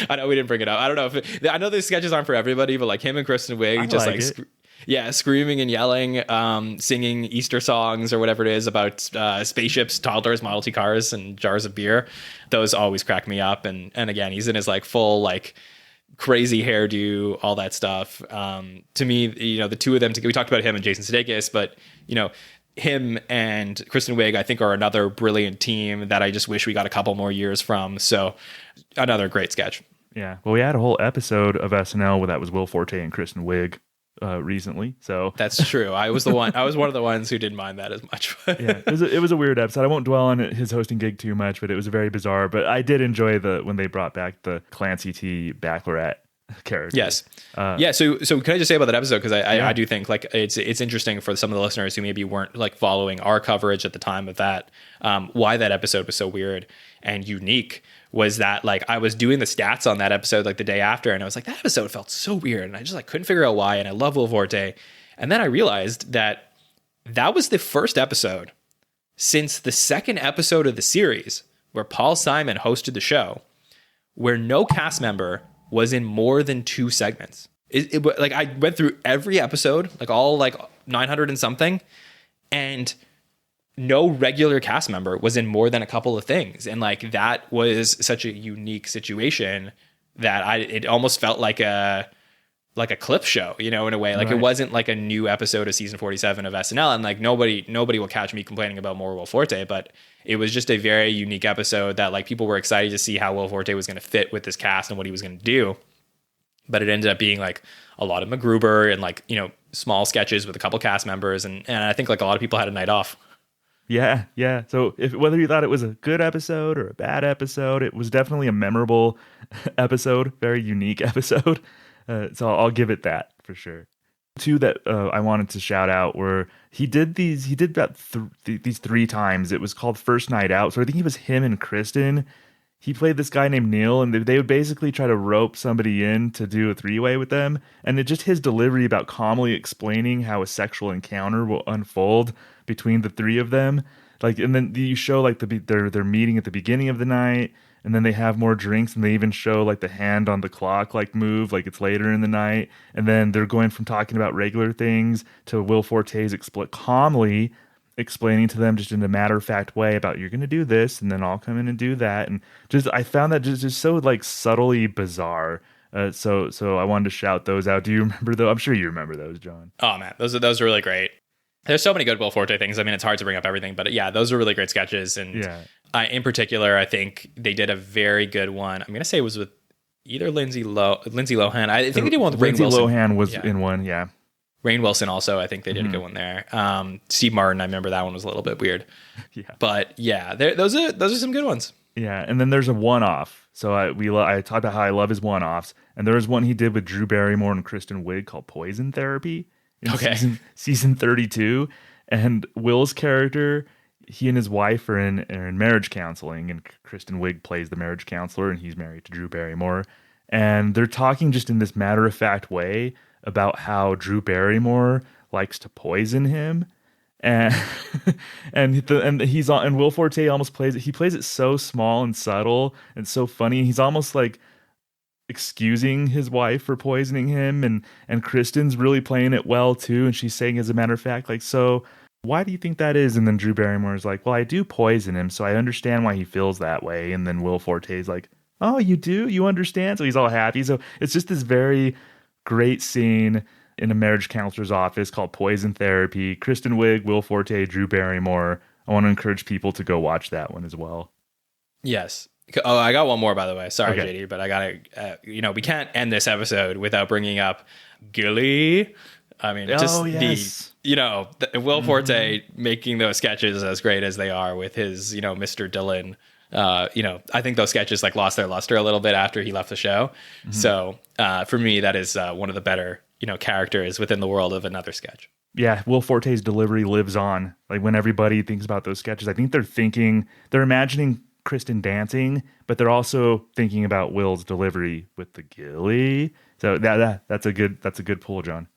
I know we didn't bring it up. I don't know if I know these sketches aren't for everybody, but like him and Kristen Wiig just like screaming and yelling, singing Easter songs or whatever it is about spaceships, toddlers, Model T cars, and jars of beer. Those always crack me up. And again, he's in his like full like crazy hairdo, all that stuff. To me, you know, the two of them, we talked about him and Jason Sudeikis, but you know, him and Kristen Wiig, I think, are another brilliant team that I just wish we got a couple more years from. So another great sketch. Yeah. Well, we had a whole episode of SNL where that was Will Forte and Kristen Wiig recently. So that's true. I was one of the ones who didn't mind that as much. Yeah, it was a weird episode. I won't dwell on his hosting gig too much, but it was very bizarre. But I did enjoy when they brought back the Clancy T. Baccarat character. Yes. Yeah. So can I just say about that episode? Because I do think like it's interesting for some of the listeners who maybe weren't like following our coverage at the time of that, why that episode was so weird and unique was that like I was doing the stats on that episode like the day after, and I was like, that episode felt so weird, and I just like couldn't figure out why. And I love Will Forte, and then I realized that was the first episode since the second episode of the series where Paul Simon hosted the show, where no cast member was in more than 2 segments. Like I went through every episode, like all like 900 and something, and no regular cast member was in more than a couple of things. And like that was such a unique situation that it almost felt like a clip show, you know, in a way. Like It wasn't like a new episode of season 47 of SNL, and like nobody will catch me complaining about more Will Forte, but it was just a very unique episode that like people were excited to see how Will Forte was going to fit with this cast and what he was going to do. But it ended up being like a lot of MacGruber and like, you know, small sketches with a couple cast members. And I think like a lot of people had a night off. Yeah. So whether you thought it was a good episode or a bad episode, it was definitely a memorable episode, very unique episode. So I'll give it that for sure. 2 that I wanted to shout out were he did about these 3 times. It was called First Night Out. So I think it was him and Kristen. He played this guy named Neil, and they would basically try to rope somebody in to do a 3-way with them. And just his delivery about calmly explaining how a sexual encounter will unfold between the 3 of them. Like, and then you show like they're meeting at the beginning of the night, and then they have more drinks, and they even show like the hand on the clock like move, like it's later in the night. And then they're going from talking about regular things to Will Forte's calmly explaining to them just in a matter-of-fact way about you're going to do this, and then I'll come in and do that. And just I found that just so like subtly bizarre. So I wanted to shout those out. Do you remember those? I'm sure you remember those, John. Oh man, those are really great. There's so many good Will Forte things. I mean, it's hard to bring up everything, but yeah, those are really great sketches. And in particular, I think they did a very good one. I'm going to say it was with either Lindsay Lohan. I think they did one with Rainn Wilson. Lindsay Lohan was in one, yeah. Rainn Wilson also, I think they did a good one there. Steve Martin, I remember that one was a little bit weird. Yeah. But yeah, those are some good ones. Yeah, and then there's a one-off. So I talked about how I love his one-offs. And there was one he did with Drew Barrymore and Kristen Wiig called Poison Therapy in season 32. And Will's character, he and his wife are in marriage counseling, and Kristen Wiig plays the marriage counselor, and he's married to Drew Barrymore. And they're talking just in this matter-of-fact way about how Drew Barrymore likes to poison him, and Will Forte almost plays it so small and subtle and so funny. He's almost like excusing his wife for poisoning him, and Kristen's really playing it well too, and she's saying, as a matter of fact, like, so why do you think that is? And then Drew Barrymore is like, well, I do poison him, so I understand why he feels that way. And then Will Forte's like, oh, you do? You understand? So he's all happy. So it's just this very great scene in a marriage counselor's office called Poison Therapy. Kristen Wiig, Will Forte, Drew Barrymore. I want to encourage people to go watch that one as well. Yes. Oh, I got one more, by the way. Sorry, Okay. JD, but I gotta, we can't end this episode without bringing up Gilly. I mean, yes. Will Forte making those sketches as great as they are with his, Mr. Dillon. I think those sketches like lost their luster a little bit after he left the show. Mm-hmm. So for me, that is one of the better, characters within the world of Another Sketch. Yeah, Will Forte's delivery lives on. Like when everybody thinks about those sketches, I think they're imagining Kristen dancing, but they're also thinking about Will's delivery with the Gilly. So that's a good pull, John.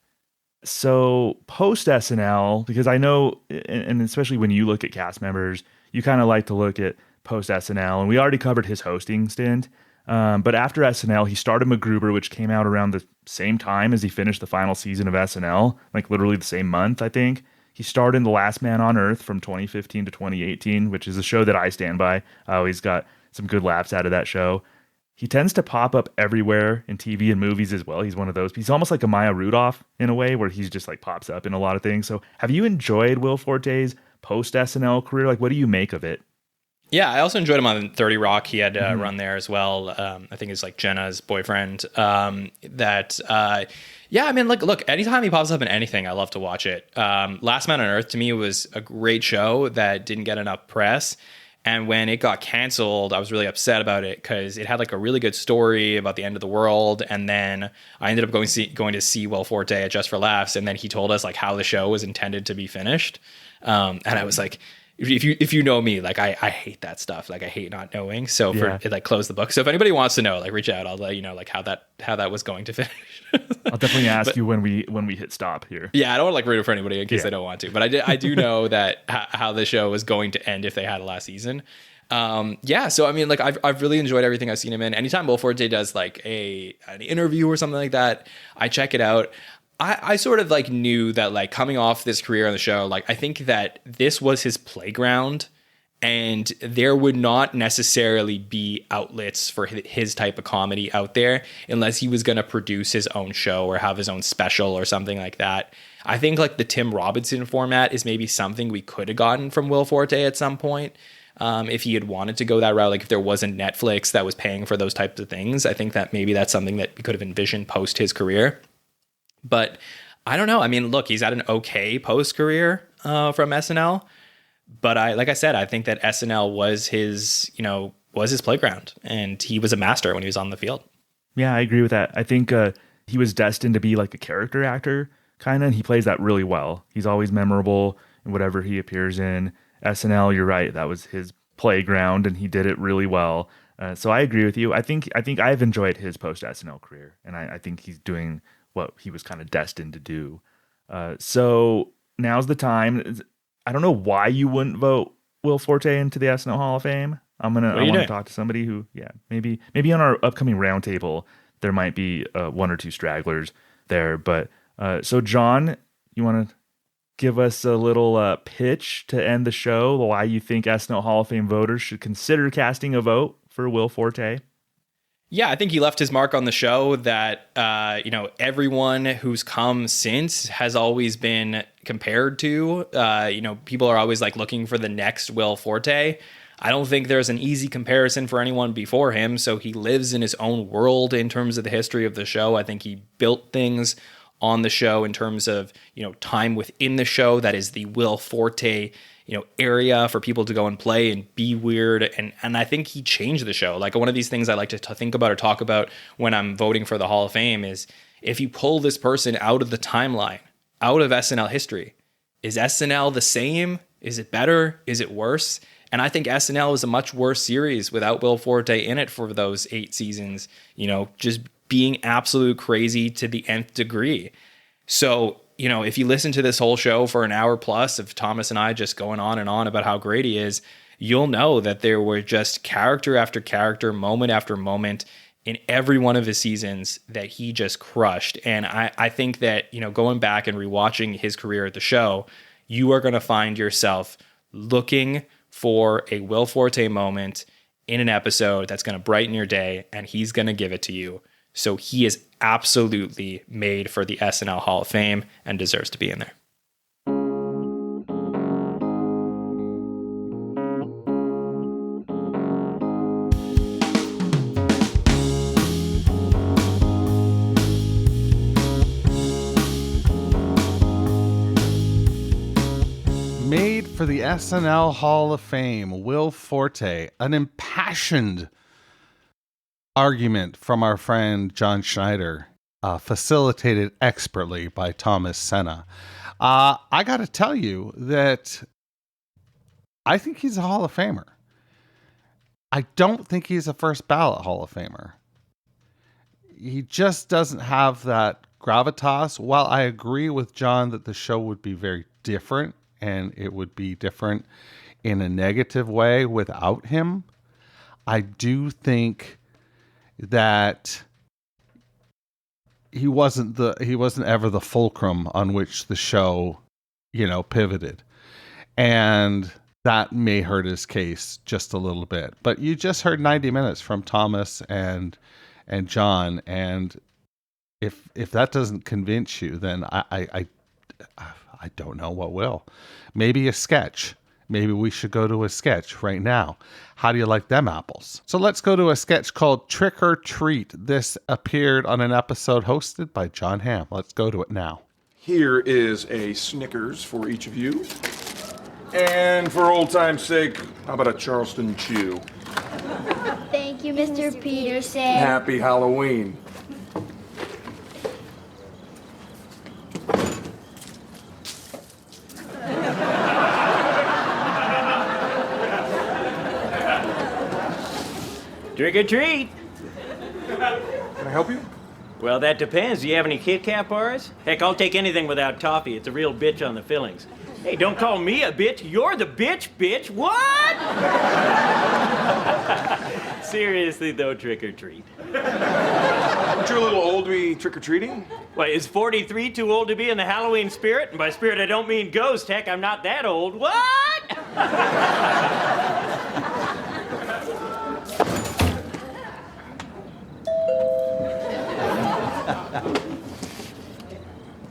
So post SNL, because I know, and especially when you look at cast members, you kind of like to look at post SNL, and we already covered his hosting stint. But after SNL, he started MacGruber, which came out around the same time as he finished the final season of SNL, like literally the same month, I think. He starred in The Last Man on Earth from 2015 to 2018, which is a show that I stand by. I always got some good laughs out of that show. He tends to pop up everywhere in TV and movies as well. He's one of those. He's almost like a Maya Rudolph in a way, where he's just like pops up in a lot of things. So have you enjoyed Will Forte's post SNL career? Like, what do you make of it? Yeah, I also enjoyed him on 30 Rock. He had a run there as well. I think it's like Jenna's boyfriend. Look, anytime he pops up in anything, I love to watch it. Last Man on Earth to me was a great show that didn't get enough press. And when it got canceled, I was really upset about it because it had like a really good story about the end of the world. And then I ended up going to see Will Forte at Just for Laughs. And then he told us like how the show was intended to be finished. And I was like, if you know me, like I hate that stuff. Like I hate not knowing. So it like close the book. So if anybody wants to know, like reach out. I'll let you know like how that was going to finish. I'll definitely ask you when we hit stop here. Yeah, I don't want to like root for anybody in case they don't want to. But I do know that how the show was going to end if they had a last season. So I mean, like I've really enjoyed everything I've seen him in. Anytime Will Forte does like an interview or something like that, I check it out. I sort of like knew that like coming off this career on the show, like I think that this was his playground and there would not necessarily be outlets for his type of comedy out there unless he was going to produce his own show or have his own special or something like that. I think like the Tim Robinson format is maybe something we could have gotten from Will Forte at some point. If he had wanted to go that route, like if there wasn't Netflix that was paying for those types of things, I think that maybe that's something that we could have envisioned post his career. But I don't know. I mean, look, he's had an okay post career from SNL, but like I said, I think that SNL was his playground, and he was a master when he was on the field. Yeah, I agree with that. I think he was destined to be like a character actor, kind of, and he plays that really well. He's always memorable in whatever he appears in. SNL, you're right, that was his playground, and he did it really well. So I agree with you. I think I've enjoyed his post SNL career, and I think he's doing what he was kind of destined to do. So now's the time. I don't know why you wouldn't vote Will Forte into the SNL Hall of Fame. I want to talk to somebody who, maybe on our upcoming roundtable, there might be one or two stragglers there. But so John, you want to give us a little pitch to end the show, why you think SNL Hall of Fame voters should consider casting a vote for Will Forte? Yeah, I think he left his mark on the show that, everyone who's come since has always been compared to. People are always like looking for the next Will Forte. I don't think there's an easy comparison for anyone before him. So he lives in his own world in terms of the history of the show. I think he built things on the show in terms of, time within the show. That is the Will Forte area for people to go and play and be weird. And I think he changed the show. Like one of these things I like to think about or talk about when I'm voting for the Hall of Fame is if you pull this person out of the timeline, out of SNL history, is SNL the same? Is it better? Is it worse? And I think SNL is a much worse series without Will Forte in it for those 8 seasons, just being absolute crazy to the nth degree. So, if you listen to this whole show for an hour plus of Thomas and I just going on and on about how great he is, you'll know that there were just character after character, moment after moment in every one of his seasons that he just crushed. And I think that, going back and rewatching his career at the show, you are going to find yourself looking for a Will Forte moment in an episode that's going to brighten your day, and he's going to give it to you So he is absolutely made for the SNL Hall of Fame and deserves to be in there. Made for the SNL Hall of Fame, Will Forte, an impassioned argument from our friend John Schneider, facilitated expertly by Thomas Senna. I got to tell you that I think he's a Hall of Famer. I don't think he's a first ballot Hall of Famer. He just doesn't have that gravitas. While I agree with John that the show would be very different, and it would be different in a negative way without him, I do think that he wasn't ever the fulcrum on which the show, pivoted. And that may hurt his case just a little bit. But you just heard 90 minutes from Thomas and John, and if that doesn't convince you, then I don't know what will. Maybe a sketch. Maybe we should go to a sketch right now. How do you like them apples? So let's go to a sketch called Trick or Treat. This appeared on an episode hosted by John Hamm. Let's go to it now. Here is a Snickers for each of you. And for old time's sake, how about a Charleston Chew? Thank you, Mr. Peterson. Happy Halloween. Trick or treat. Can I help you? Well, that depends. Do you have any Kit Kat bars? Heck, I'll take anything without toffee. It's a real bitch on the fillings. Hey, don't call me a bitch. You're the bitch. What? Seriously, though, trick or treat. Aren't you a little old to be trick-or-treating? Why, is 43 too old to be in the Halloween spirit? And by spirit, I don't mean ghost. Heck, I'm not that old. What?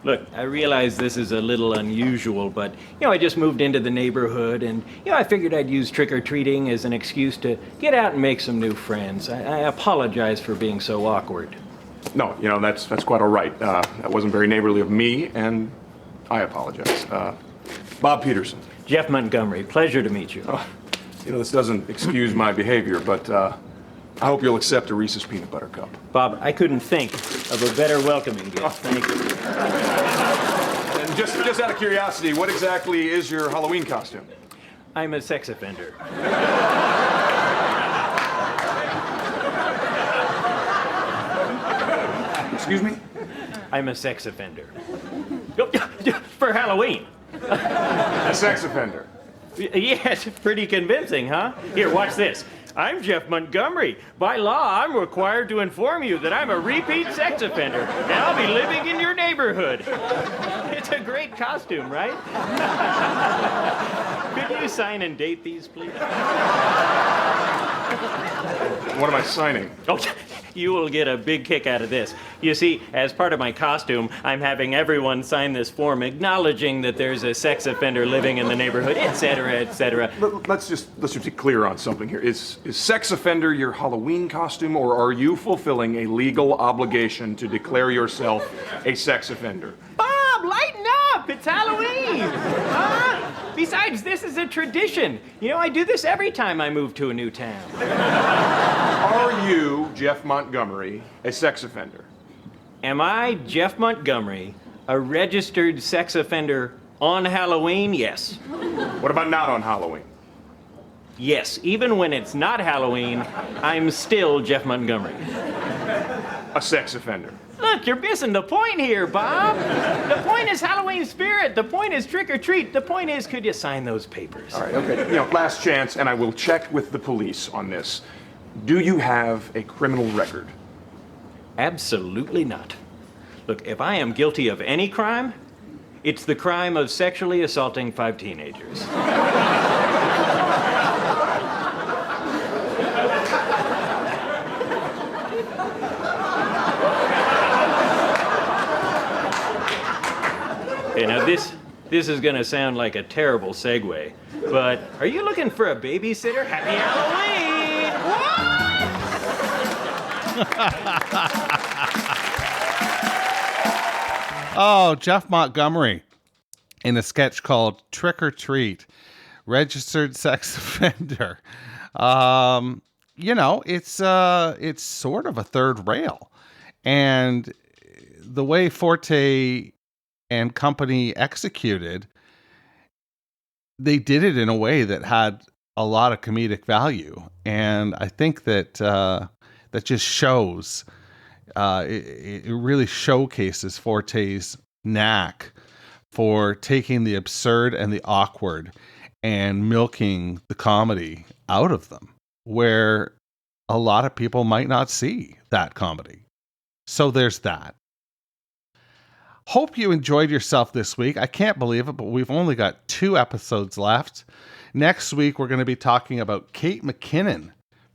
Look, I realize this is a little unusual, but, I just moved into the neighborhood, and, I figured I'd use trick-or-treating as an excuse to get out and make some new friends. I apologize for being so awkward. No, that's quite all right. That wasn't very neighborly of me, and I apologize. Bob Peterson. Jeff Montgomery. Pleasure to meet you. This doesn't excuse my behavior, but I hope you'll accept a Reese's Peanut Butter Cup. Bob, I couldn't think of a better welcoming gift. Thank you. And just out of curiosity, what exactly is your Halloween costume? I'm a sex offender. Excuse me? I'm a sex offender. For Halloween. A sex offender? Yes, pretty convincing, huh? Here, watch this. I'm Jeff Montgomery. By law, I'm required to inform you that I'm a repeat sex offender, and I'll be living in your neighborhood. It's a great costume, right? Could you sign and date these, please? What am I signing? Oh, you will get a big kick out of this. You see, as part of my costume, I'm having everyone sign this form acknowledging that there's a sex offender living in the neighborhood, etc., etc. Let's just be clear on something here. Is sex offender your Halloween costume, or are you fulfilling a legal obligation to declare yourself a sex offender? Bob, lighten up! It's Halloween! Huh? Besides, this is a tradition. I do this every time I move to a new town. Are you, Jeff Montgomery, a sex offender? Am I, Jeff Montgomery, a registered sex offender on Halloween? Yes. What about not on Halloween? Yes, even when it's not Halloween, I'm still Jeff Montgomery. A sex offender. Look, you're missing the point here, Bob. The point is Halloween spirit. The point is trick or treat. The point is, could you sign those papers? All right, okay. Last chance, and I will check with the police on this. Do you have a criminal record? Absolutely not. Look, if I am guilty of any crime, it's the crime of sexually assaulting 5 teenagers. Okay, now this is gonna sound like a terrible segue, but are you looking for a babysitter? Happy Halloween! Oh, Jeff Montgomery in a sketch called Trick or Treat, registered sex offender. It's sort of a third rail. And the way Forte and company executed, they did it in a way that had a lot of comedic value. And I think that that just shows, it really showcases Forte's knack for taking the absurd and the awkward and milking the comedy out of them, where a lot of people might not see that comedy. So there's that. Hope you enjoyed yourself this week. I can't believe it, but we've only got 2 episodes left. Next week, we're going to be talking about Kate McKinnon,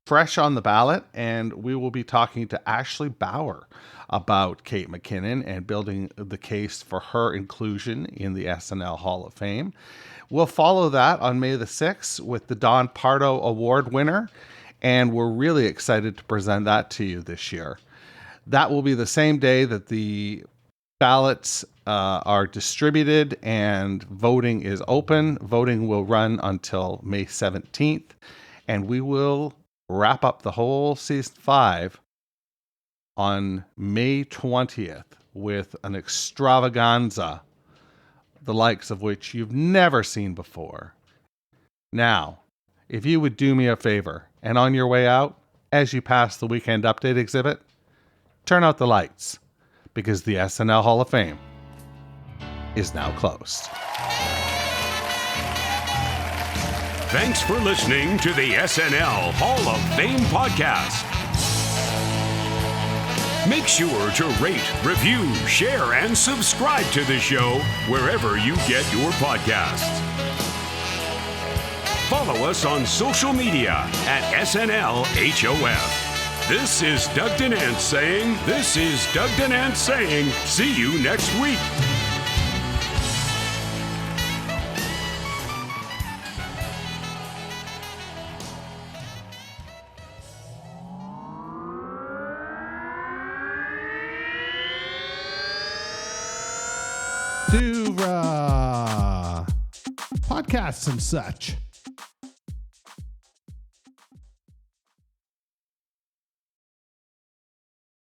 fresh on the ballot, and we will be talking to Ashley Bauer about Kate McKinnon and building the case for her inclusion in the SNL Hall of Fame. We'll follow that on May the 6th with the Don Pardo Award winner, and we're really excited to present that to you this year. That will be the same day that the ballots are distributed and voting is open. Voting will run until May 17th, and we will wrap up the whole season 5 on May 20th with an extravaganza, the likes of which you've never seen before. Now, if you would do me a favor, and on your way out, as you pass the Weekend Update exhibit, turn out the lights, because the SNL Hall of Fame is now closed. Thanks for listening to the SNL Hall of Fame podcast. Make sure to rate, review, share, and subscribe to the show wherever you get your podcasts. Follow us on social media at SNL HOF. This is Doug DeNance saying, see you next week. To podcasts and such.